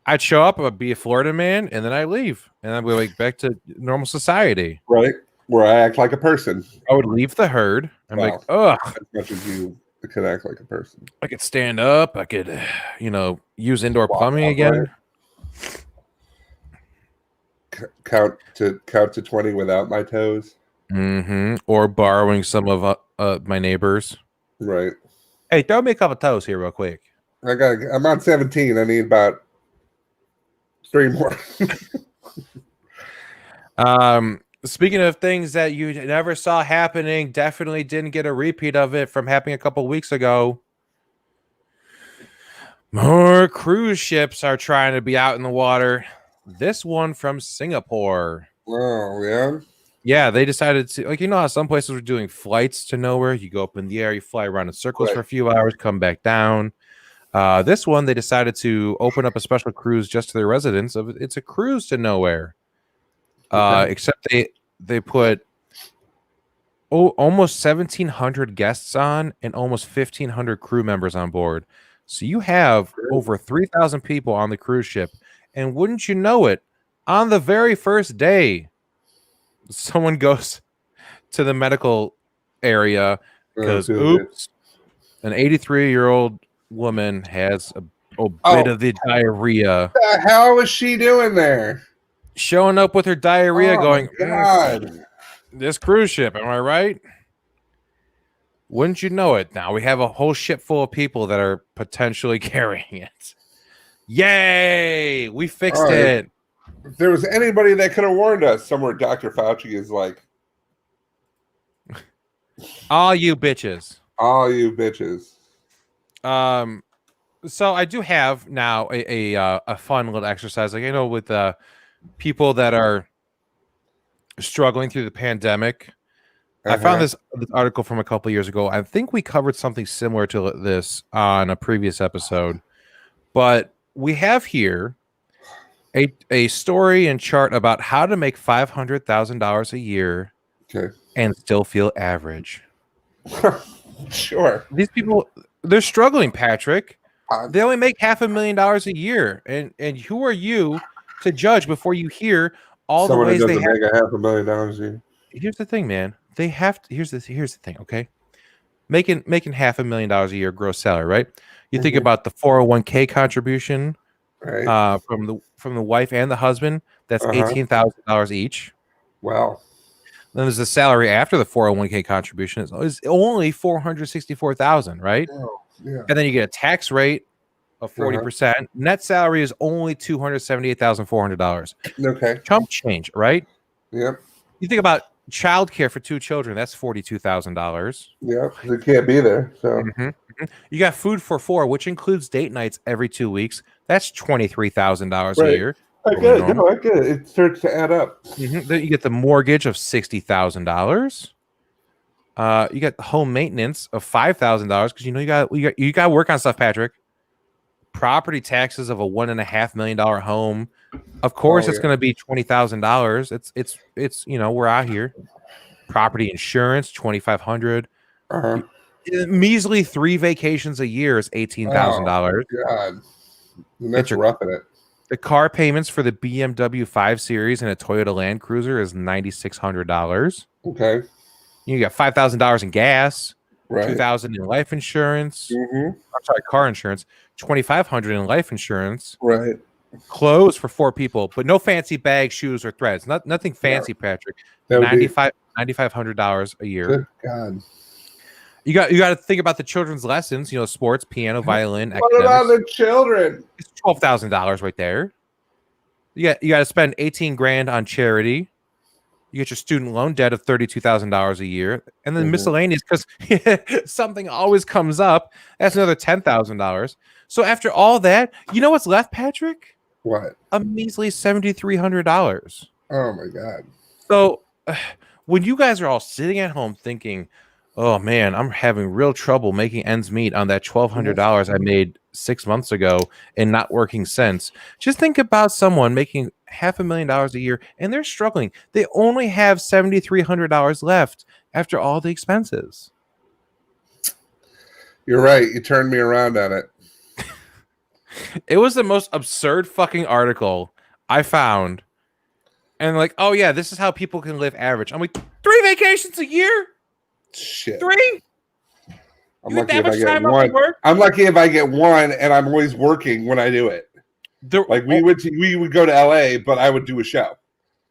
[SPEAKER 2] I'd show up, I'd be a Florida man, and then I leave, and then we back to normal society.
[SPEAKER 1] Right. Where I act like a person.
[SPEAKER 2] I would leave the herd. I'm like,
[SPEAKER 1] ugh. As much as you can act like a person.
[SPEAKER 2] I could stand up. I could, use indoor plumbing again.
[SPEAKER 1] Count to 20 without my toes.
[SPEAKER 2] Or borrowing some of my neighbors.
[SPEAKER 1] Right.
[SPEAKER 2] Hey, throw me a couple toes here real quick.
[SPEAKER 1] I'm on 17. I need about 3 more.
[SPEAKER 2] Speaking of things that you never saw happening, definitely didn't get a repeat of it from happening a couple weeks ago. More cruise ships are trying to be out in the water. This one from Singapore.
[SPEAKER 1] Oh, yeah?
[SPEAKER 2] Yeah, they decided to, like, how some places were doing flights to nowhere. You go up in the air, you fly around in circles for a few hours, come back down. This one, they decided to open up a special cruise just to their residents. It's a cruise to nowhere. Except they put almost 1,700 guests on and almost 1,500 crew members on board. So you have over 3,000 people on the cruise ship. And wouldn't you know it, on the very first day, someone goes to the medical area because, oops, an 83-year-old woman has a bit of the diarrhea.
[SPEAKER 1] What the hell was she doing there?
[SPEAKER 2] Showing up with her diarrhea going,
[SPEAKER 1] God.
[SPEAKER 2] This cruise ship, am I right? Wouldn't you know it? Now we have a whole ship full of people that are potentially carrying it. Yay! We fixed it.
[SPEAKER 1] If there was anybody that could have warned us, somewhere Dr. Fauci is like,
[SPEAKER 2] all you bitches.
[SPEAKER 1] All you bitches.
[SPEAKER 2] So I do have now a fun little exercise. Like, with people that are struggling through the pandemic. I found this article from a couple of years ago. I think we covered something similar to this on a previous episode, but we have here a story and chart about how to make $500,000 a year and still feel average.
[SPEAKER 1] Sure.
[SPEAKER 2] These people, they're struggling, Patrick. They only make $500,000 a year. And who are you to judge before you hear all the ways they have
[SPEAKER 1] make $500,000 a year?
[SPEAKER 2] Here's the thing, man. They have to, here's the thing, okay? Making $500,000 a year gross salary, right? You think about the 401k contribution from the wife and the husband, that's $18,000 each.
[SPEAKER 1] Wow.
[SPEAKER 2] Then there's the salary after the 401k contribution is only $464,000, right?
[SPEAKER 1] Oh, yeah.
[SPEAKER 2] And then you get a tax rate of 40%. Net salary is only $278,400.
[SPEAKER 1] Okay.
[SPEAKER 2] Chump change, right?
[SPEAKER 1] Yep.
[SPEAKER 2] You think about childcare for 2 children, that's $42,000.
[SPEAKER 1] Yeah, they can't be there. So
[SPEAKER 2] you got food for 4, which includes date nights every 2 weeks. That's $23,000 a year.
[SPEAKER 1] I get it. No, I get it. It starts to add up.
[SPEAKER 2] Then you get the mortgage of $60,000. You got the home maintenance of $5,000 because you got to work on stuff, Patrick. Property taxes of a $1.5 million home. Of course, it's going to be $20,000. It's we're out here. Property insurance $2,500. Measly 3 vacations a year is $18,000.
[SPEAKER 1] God, that's roughing it.
[SPEAKER 2] The car payments for the BMW 5 Series and a Toyota Land Cruiser is $9,600.
[SPEAKER 1] Okay.
[SPEAKER 2] You got $5,000 in gas.
[SPEAKER 1] Right.
[SPEAKER 2] $2,000 in life insurance. I'm sorry, car insurance. $2,500 in life insurance.
[SPEAKER 1] Right.
[SPEAKER 2] Clothes for 4 people, but no fancy bags, shoes, or threads. Nothing fancy, Patrick. $9,500 a year.
[SPEAKER 1] Good God.
[SPEAKER 2] You got to think about the children's lessons. Sports, piano, violin.
[SPEAKER 1] What about the children?
[SPEAKER 2] It's $12,000 right there. You got to spend $18,000 on charity. You get your student loan debt of $32,000 a year, and then miscellaneous because something always comes up. That's another $10,000. So after all that, you know what's left, Patrick?
[SPEAKER 1] What?
[SPEAKER 2] A measly $7,300.
[SPEAKER 1] Oh my God!
[SPEAKER 2] So when you guys are all sitting at home thinking, "Oh man, I'm having real trouble making ends meet on that $1,200 I made 6 months ago and not working since," just think about someone making $500,000 a year and they're struggling. They only have $7,300 left after all the expenses.
[SPEAKER 1] You're right. You turned me around on it.
[SPEAKER 2] It was the most absurd fucking article I found. And like, oh yeah, this is how people can live average. I'm like, vacations a year?
[SPEAKER 1] Shit.
[SPEAKER 2] 3?
[SPEAKER 1] I'm lucky if I get one. I'm lucky if I get one, and I'm always working when I do it. Like we would go to LA, but I would do a show.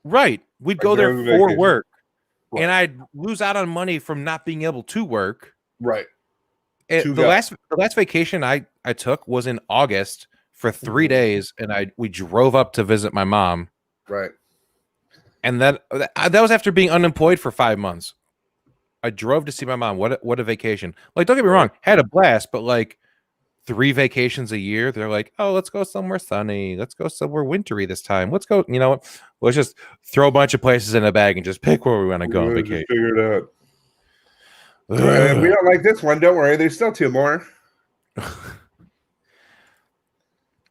[SPEAKER 2] Right. We'd go there for work. Right. And I'd lose out on money from not being able to work.
[SPEAKER 1] Right.
[SPEAKER 2] The last vacation I took was in August for 3 days, and we drove up to visit my mom.
[SPEAKER 1] Right.
[SPEAKER 2] And that was after being unemployed for 5 months. I drove to see my mom. What a vacation. Like, don't get me wrong, had a blast, but like 3 vacations a year, they're like, oh, let's go somewhere sunny. Let's go somewhere wintry this time. Let's go, you know what? Let's just throw a bunch of places in a bag and just pick where we want to go on vacation.
[SPEAKER 1] Just figure it out. If we don't like this one, don't worry. There's still 2 more.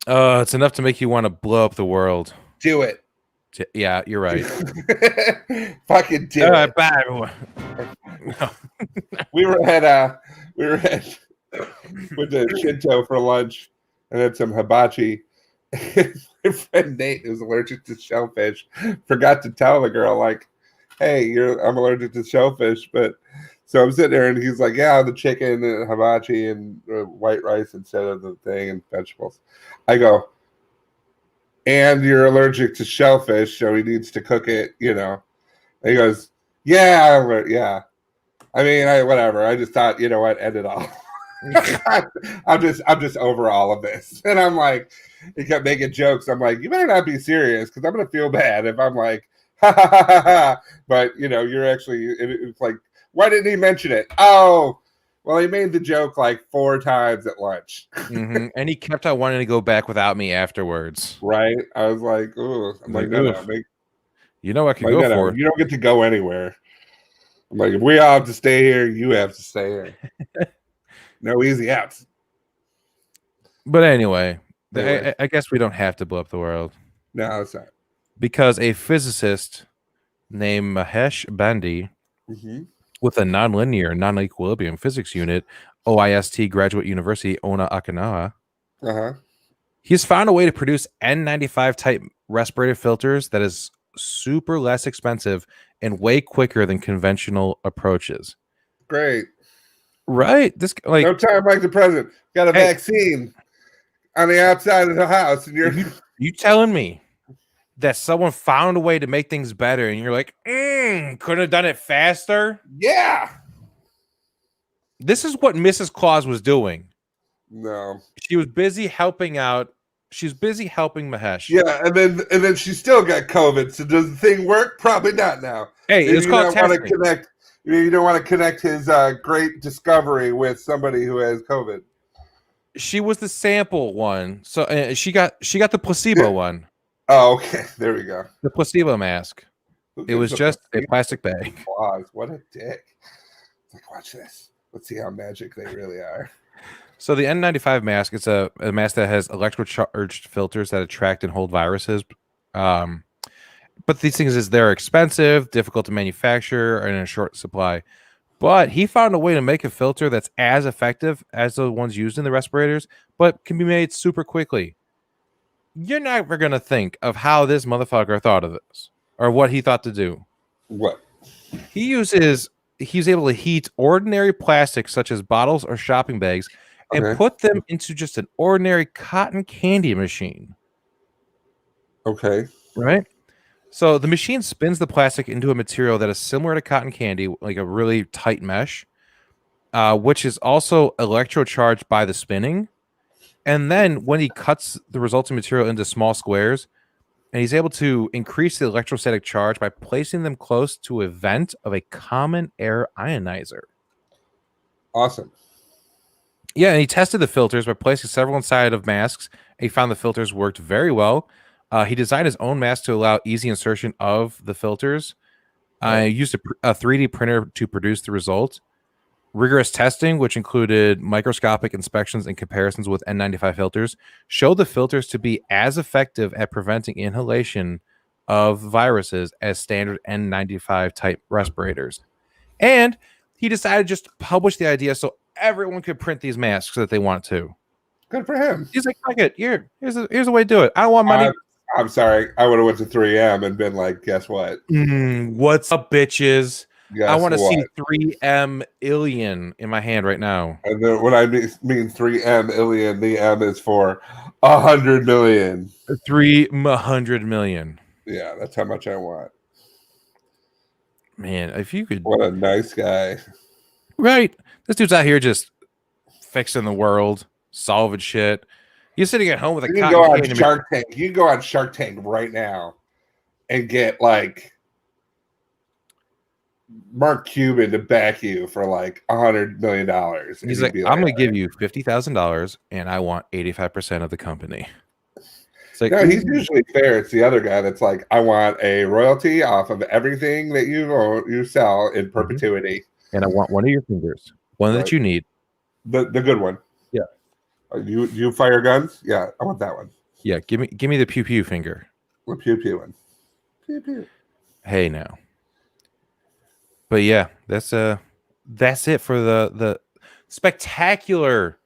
[SPEAKER 2] It's enough to make you want to blow up the world.
[SPEAKER 1] Do it.
[SPEAKER 2] Yeah, you're right.
[SPEAKER 1] Fucking do it.
[SPEAKER 2] Bye, everyone.
[SPEAKER 1] No. we were at with the Shinto for lunch and had some hibachi. My friend Nate, who's allergic to shellfish, forgot to tell the girl, like, hey, I'm allergic to shellfish. But so I'm sitting there and he's like, yeah, the chicken and hibachi and white rice instead of the thing and vegetables. I go, and you're allergic to shellfish, so he needs to cook it, you know. And he goes, yeah. I mean, whatever. I just thought, you know what, end it all. I'm just over all of this. And I'm like, he kept making jokes. I'm like, you better not be serious, because I'm gonna feel bad if I'm like, ha ha ha ha ha. But you know, you're actually, it's like, why didn't he mention it? Oh, well, he made the joke like 4 times at lunch.
[SPEAKER 2] And he kept on wanting to go back without me afterwards.
[SPEAKER 1] Right? I was like, ooh. I'm like, no,
[SPEAKER 2] you know I can go for it.
[SPEAKER 1] You don't get to go anywhere. I'm like, if we all have to stay here, you have to stay here. No easy outs.
[SPEAKER 2] But anyway, I guess we don't have to blow up the world.
[SPEAKER 1] No, it's not.
[SPEAKER 2] Because a physicist named Mahesh Bandi, with a nonlinear, non-equilibrium physics unit, OIST Graduate University, Ona Okinawa, he's found a way to produce N95 type respirator filters that is super less expensive and way quicker than conventional approaches.
[SPEAKER 1] Great.
[SPEAKER 2] Right? This like
[SPEAKER 1] no time like the president. Got a vaccine on the outside of the house, and
[SPEAKER 2] you telling me that someone found a way to make things better, and you're like, couldn't have done it faster?
[SPEAKER 1] Yeah.
[SPEAKER 2] This is what Mrs. Claus was doing.
[SPEAKER 1] No.
[SPEAKER 2] She was busy helping out. She's busy helping Mahesh.
[SPEAKER 1] Yeah, and then she still got COVID. So does the thing work? Probably not now.
[SPEAKER 2] Hey, it's called testing.
[SPEAKER 1] You don't want to connect his great discovery with somebody who has COVID.
[SPEAKER 2] She was the sample one, so she got the placebo one.
[SPEAKER 1] Oh, okay. There we go.
[SPEAKER 2] The placebo mask. It was just a plastic bag.
[SPEAKER 1] Claus, what a dick! It's like, watch this. Let's see how magic they really are.
[SPEAKER 2] So the N95 mask, it's a mask that has electrocharged filters that attract and hold viruses. But these things they're expensive, difficult to manufacture, and in short supply. But he found a way to make a filter that's as effective as the ones used in the respirators, but can be made super quickly. You're never going to think of how this motherfucker thought of this or what he thought to do.
[SPEAKER 1] What?
[SPEAKER 2] He's able to heat ordinary plastics such as bottles or shopping bags and put them into just an ordinary cotton candy machine.
[SPEAKER 1] Okay.
[SPEAKER 2] Right? So the machine spins the plastic into a material that is similar to cotton candy, like a really tight mesh, which is also electrocharged by the spinning. And then when he cuts the resulting material into small squares, and he's able to increase the electrostatic charge by placing them close to a vent of a common air ionizer.
[SPEAKER 1] Awesome.
[SPEAKER 2] Yeah, and he tested the filters by placing several inside of masks. And he found the filters worked very well. He designed his own mask to allow easy insertion of the filters. He used a 3D printer to produce the result. Rigorous testing, which included microscopic inspections and comparisons with N95 filters, showed the filters to be as effective at preventing inhalation of viruses as standard N95 type respirators. And he decided just to publish the idea so everyone could print these masks that they want to.
[SPEAKER 1] Good for him.
[SPEAKER 2] He's like, fuck it. Here's a way to do it. I don't want money.
[SPEAKER 1] I'm sorry. I would have went to 3M and been like, guess what?
[SPEAKER 2] What's up, bitches? I
[SPEAKER 1] Guess
[SPEAKER 2] want to see
[SPEAKER 1] what?
[SPEAKER 2] 3M illion in my hand right now.
[SPEAKER 1] And then when I mean 3M illion, the M is for 100 million.
[SPEAKER 2] 300 million.
[SPEAKER 1] Yeah, that's how much I want.
[SPEAKER 2] Man, if you could.
[SPEAKER 1] What a nice guy.
[SPEAKER 2] Right. This dude's out here just fixing the world, solving shit. You're sitting at home with a
[SPEAKER 1] You can go
[SPEAKER 2] cotton
[SPEAKER 1] on
[SPEAKER 2] candy.
[SPEAKER 1] Shark Tank. You can go on Shark Tank right now and get like Mark Cuban to back you for like $100 million.
[SPEAKER 2] He's like, I'm going to give you $50,000 and I want 85% of the company.
[SPEAKER 1] It's like, no, he's usually fair. It's the other guy that's like, I want a royalty off of everything that you sell in perpetuity.
[SPEAKER 2] And I want one of your fingers, one that you need.
[SPEAKER 1] The good one.
[SPEAKER 2] Yeah.
[SPEAKER 1] You fire guns? Yeah, I want that one.
[SPEAKER 2] Yeah, give me the pew pew finger.
[SPEAKER 1] The pew pew one. Pew pew.
[SPEAKER 2] Hey now. But yeah, that's it for the spectacular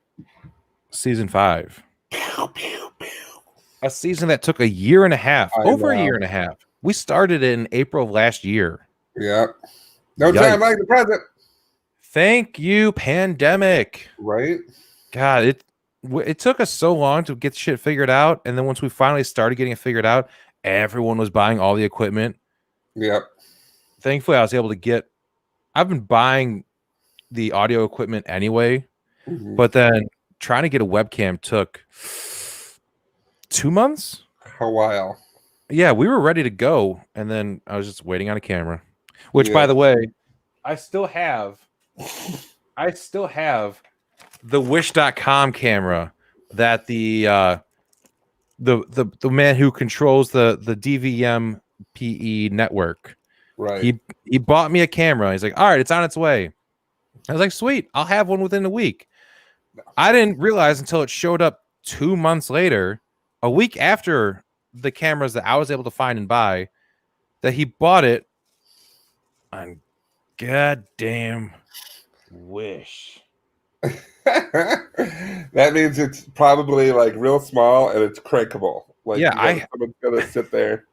[SPEAKER 2] season 5.
[SPEAKER 1] Pew pew pew.
[SPEAKER 2] A season that took a year and a half, over a year and a half. We started in April of last year.
[SPEAKER 1] Yeah. No time like the present.
[SPEAKER 2] Thank you, pandemic.
[SPEAKER 1] Right?
[SPEAKER 2] God, it took us so long to get shit figured out, and then once we finally started getting it figured out, everyone was buying all the equipment.
[SPEAKER 1] Yep.
[SPEAKER 2] Thankfully, I was able to get. I've been buying the audio equipment anyway, but then trying to get a webcam took 2 months.
[SPEAKER 1] A while.
[SPEAKER 2] Yeah, we were ready to go, and then I was just waiting on a camera. Which, by the way, I still have the Wish.com camera that the man who controls the DVM PE network.
[SPEAKER 1] Right.
[SPEAKER 2] He bought me a camera. He's like, all right, it's on its way. I was like, sweet, I'll have one within a week. I didn't realize until it showed up 2 months later, a week after the cameras that I was able to find and buy, that he bought it on goddamn Wish.
[SPEAKER 1] That means it's probably like real small and it's crankable. Like,
[SPEAKER 2] yeah,
[SPEAKER 1] someone's gonna sit there.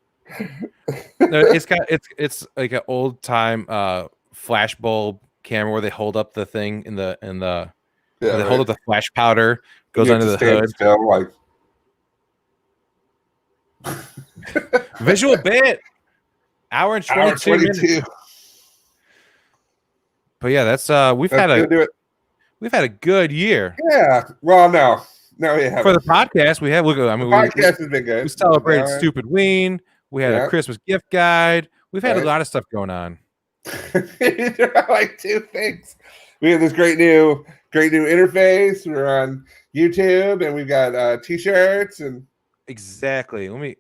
[SPEAKER 2] No, it's like an old time flash bulb camera where they hold up the thing in the where they hold up the flash powder, goes under the hood.
[SPEAKER 1] Still, like
[SPEAKER 2] visual bit, hour and 22 minutes. But yeah, that's we've had a good year.
[SPEAKER 1] Yeah. Well, no, we haven't.
[SPEAKER 2] For the podcast, we have. Look, I mean,
[SPEAKER 1] podcast has been good.
[SPEAKER 2] We celebrated Stupid Ween. We had a Christmas gift guide. We've had a lot of stuff going on.
[SPEAKER 1] There are like 2 things. We have this great new interface. We're on YouTube, and we've got T-shirts and.
[SPEAKER 2] Exactly. Let me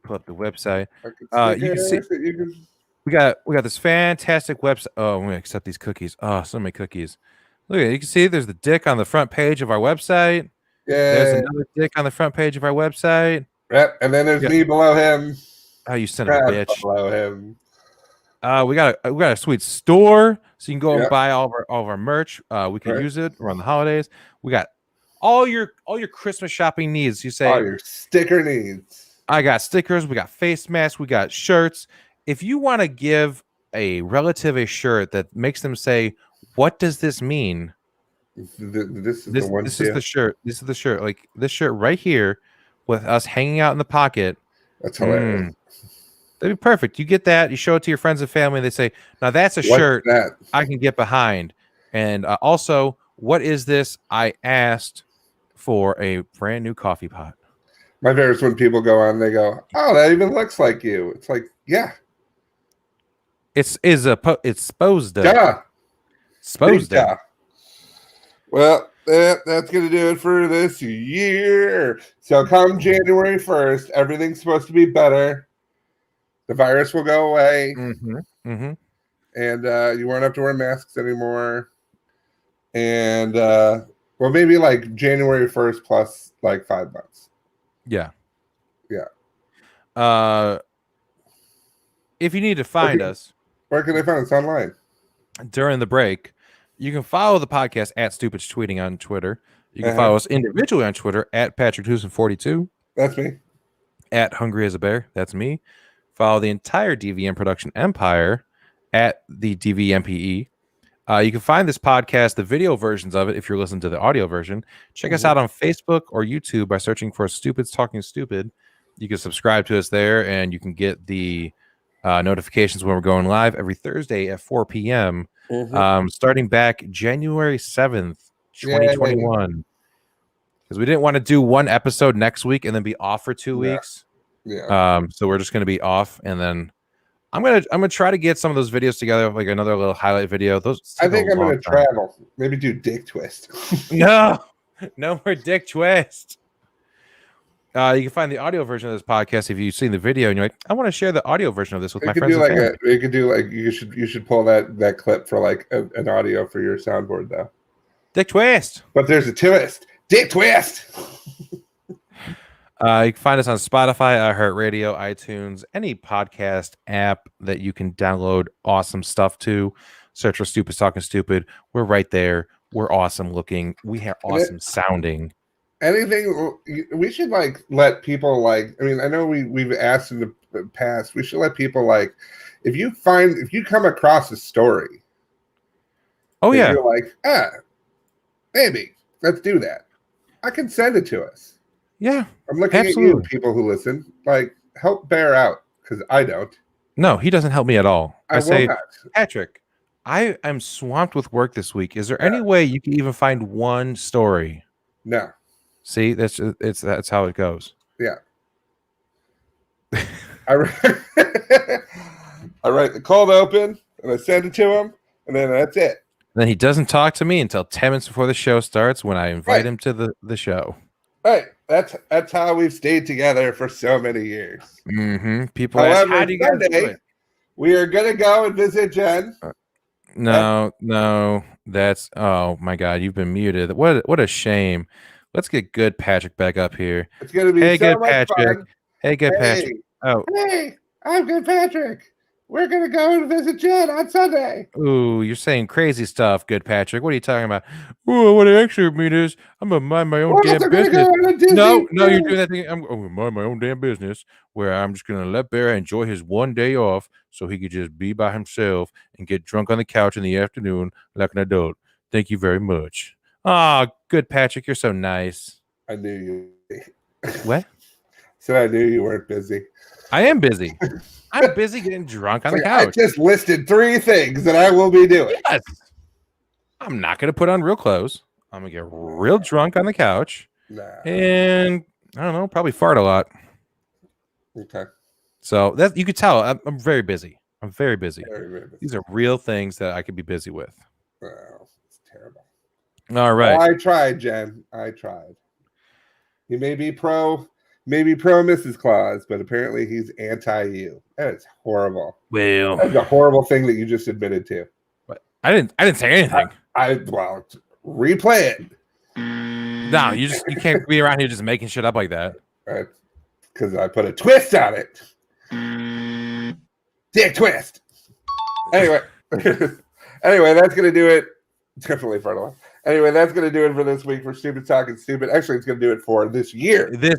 [SPEAKER 2] pull up the website. You can see. We got this fantastic website. Oh, I'm gonna accept these cookies. Oh, so many cookies. Look at it. You can see there's the dick on the front page of our website. Yeah. There's another dick on the front page of our website.
[SPEAKER 1] Yep. And then there's me below him.
[SPEAKER 2] Oh, you son of a bitch.
[SPEAKER 1] Below him.
[SPEAKER 2] We got a sweet store, so you can go and buy all of our merch. We can use it around the holidays. We got all your Christmas shopping needs. You say
[SPEAKER 1] all your sticker needs.
[SPEAKER 2] I got stickers. We got face masks. We got shirts. If you want to give a relative a shirt that makes them say, "What does this mean?"
[SPEAKER 1] This is the
[SPEAKER 2] shirt. This is the shirt. Like this shirt right here, with us hanging out in the pocket.
[SPEAKER 1] That's hilarious.
[SPEAKER 2] That'd be perfect. You get that. You show it to your friends and family. They say, "Now that's a shirt I can get behind." And also, what is this? I asked for a brand new coffee pot.
[SPEAKER 1] My favorite is when people go on. They go, "Oh, that even looks like you." It's like, yeah.
[SPEAKER 2] It's supposed to.
[SPEAKER 1] Yeah.
[SPEAKER 2] Supposed to.
[SPEAKER 1] Well, that's going to do it for this year. So come January 1st, everything's supposed to be better. The virus will go away. And you won't have to wear masks anymore. And, well, maybe like January 1st plus like 5 months.
[SPEAKER 2] Yeah.
[SPEAKER 1] Yeah.
[SPEAKER 2] If you need to find us.
[SPEAKER 1] Where can they find us online?
[SPEAKER 2] During the break, you can follow the podcast at Stupid Tweeting on Twitter. You can follow us individually on Twitter at Patrick2042.
[SPEAKER 1] That's me.
[SPEAKER 2] At Hungry as a Bear. That's me. Follow the entire DVM production empire at the DVMPE. You can find this podcast, the video versions of it, if you're listening to the audio version. Check us out on Facebook or YouTube by searching for Stupids Talking Stupid. You can subscribe to us there, and you can get the notifications when we're going live every Thursday at 4 p.m. Starting back January 7th, 2021. Because we didn't want to do one episode next week and then be off for 2 weeks. So we're just going to be off, and then I'm gonna try to get some of those videos together, like another little highlight video.
[SPEAKER 1] I think I'm gonna travel. Maybe do Dick Twist.
[SPEAKER 2] No more Dick Twist. You can find the audio version of this podcast if you've seen the video and you're like, I want to share the audio version of this with my friends.
[SPEAKER 1] You could do like you should pull that clip for like an audio for your soundboard though.
[SPEAKER 2] Dick Twist.
[SPEAKER 1] But there's a twist. Dick Twist.
[SPEAKER 2] You can find us on Spotify, iHeartRadio, iTunes, any podcast app that you can download awesome stuff to. Search for Stupid Talking Stupid. We're right there. We're awesome looking. We have awesome sounding.
[SPEAKER 1] Anything we should like let people like. I mean, I know we've asked in the past. We should let people like if you come across a story.
[SPEAKER 2] Oh yeah,
[SPEAKER 1] you're like maybe let's do that. I can send it to us.
[SPEAKER 2] Yeah,
[SPEAKER 1] I'm looking at you, people who listen. Like, help Bear out because I don't.
[SPEAKER 2] No, he doesn't help me at all. I say,
[SPEAKER 1] not.
[SPEAKER 2] Patrick, I am swamped with work this week. Is there any way you can even find one story?
[SPEAKER 1] No.
[SPEAKER 2] See, that's how it goes.
[SPEAKER 1] Yeah. I write the cold open and I send it to him, and then that's it.
[SPEAKER 2] And then he doesn't talk to me until 10 minutes before the show starts when I invite him to the show.
[SPEAKER 1] Right. That's how we've stayed together for so many years.
[SPEAKER 2] People ask, how do you guys do it?
[SPEAKER 1] We are going to go and visit Jen.
[SPEAKER 2] No. That's, oh my God, you've been muted. What a shame. Let's get good Patrick back up here.
[SPEAKER 1] It's going to be
[SPEAKER 2] good Patrick. Fun. Hey, good Patrick. Oh.
[SPEAKER 1] Hey, I'm good Patrick. We're going to go and visit Jen on Sunday.
[SPEAKER 2] Ooh, you're saying crazy stuff, good Patrick. What are you talking about? Ooh, what I actually mean is I'm going to mind my own damn business. No, you're doing that thing. I'm going to mind my own damn business where I'm just going to let Bear enjoy his one day off so he could just be by himself and get drunk on the couch in the afternoon like an adult. Thank you very much. Ah, good Patrick. You're so nice.
[SPEAKER 1] I knew you.
[SPEAKER 2] What?
[SPEAKER 1] Said I knew you weren't busy.
[SPEAKER 2] I am busy. I'm busy getting drunk on the couch.
[SPEAKER 1] I just listed 3 things that I will be doing.
[SPEAKER 2] Yes. I'm not going to put on real clothes. I'm going to get real drunk on the couch. And I don't know, probably fart a lot.
[SPEAKER 1] Okay.
[SPEAKER 2] So that you could tell I'm very busy. I'm very busy.
[SPEAKER 1] Very busy.
[SPEAKER 2] These are real things that I could be busy with.
[SPEAKER 1] Oh, it's terrible.
[SPEAKER 2] All right.
[SPEAKER 1] I tried, Jen. I tried. He may be pro Mrs. Claus, but apparently he's anti you. That is horrible.
[SPEAKER 2] Well,
[SPEAKER 1] that's a horrible thing that you just admitted to.
[SPEAKER 2] But I didn't say anything.
[SPEAKER 1] Well, replay it.
[SPEAKER 2] No, you can't be around here just making shit up like that.
[SPEAKER 1] Because I put a twist on it. Dick twist. Anyway, that's gonna do it. Definitely fertile. Anyway, that's going to do it for this week for Stupid Talking Stupid. Actually, it's going to do it for this year.
[SPEAKER 2] This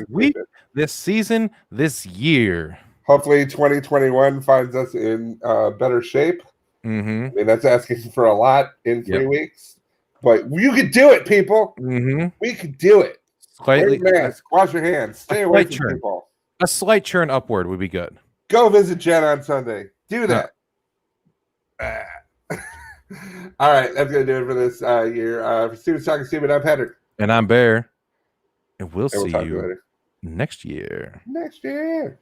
[SPEAKER 2] week, this season, this year.
[SPEAKER 1] Hopefully, 2021 finds us in better shape. I mean, that's asking for a lot in 3 weeks. But you could do it, people. We could do it. Wear your mask. Wash your hands. Stay away from people.
[SPEAKER 2] A slight churn upward would be good.
[SPEAKER 1] Go visit Jen on Sunday. Do that. All right, that's going to do it for this year. For Stupid Talking Stupid, I'm Patrick.
[SPEAKER 2] And I'm Bear. And we'll see you
[SPEAKER 1] later.
[SPEAKER 2] Next year.
[SPEAKER 1] Next year.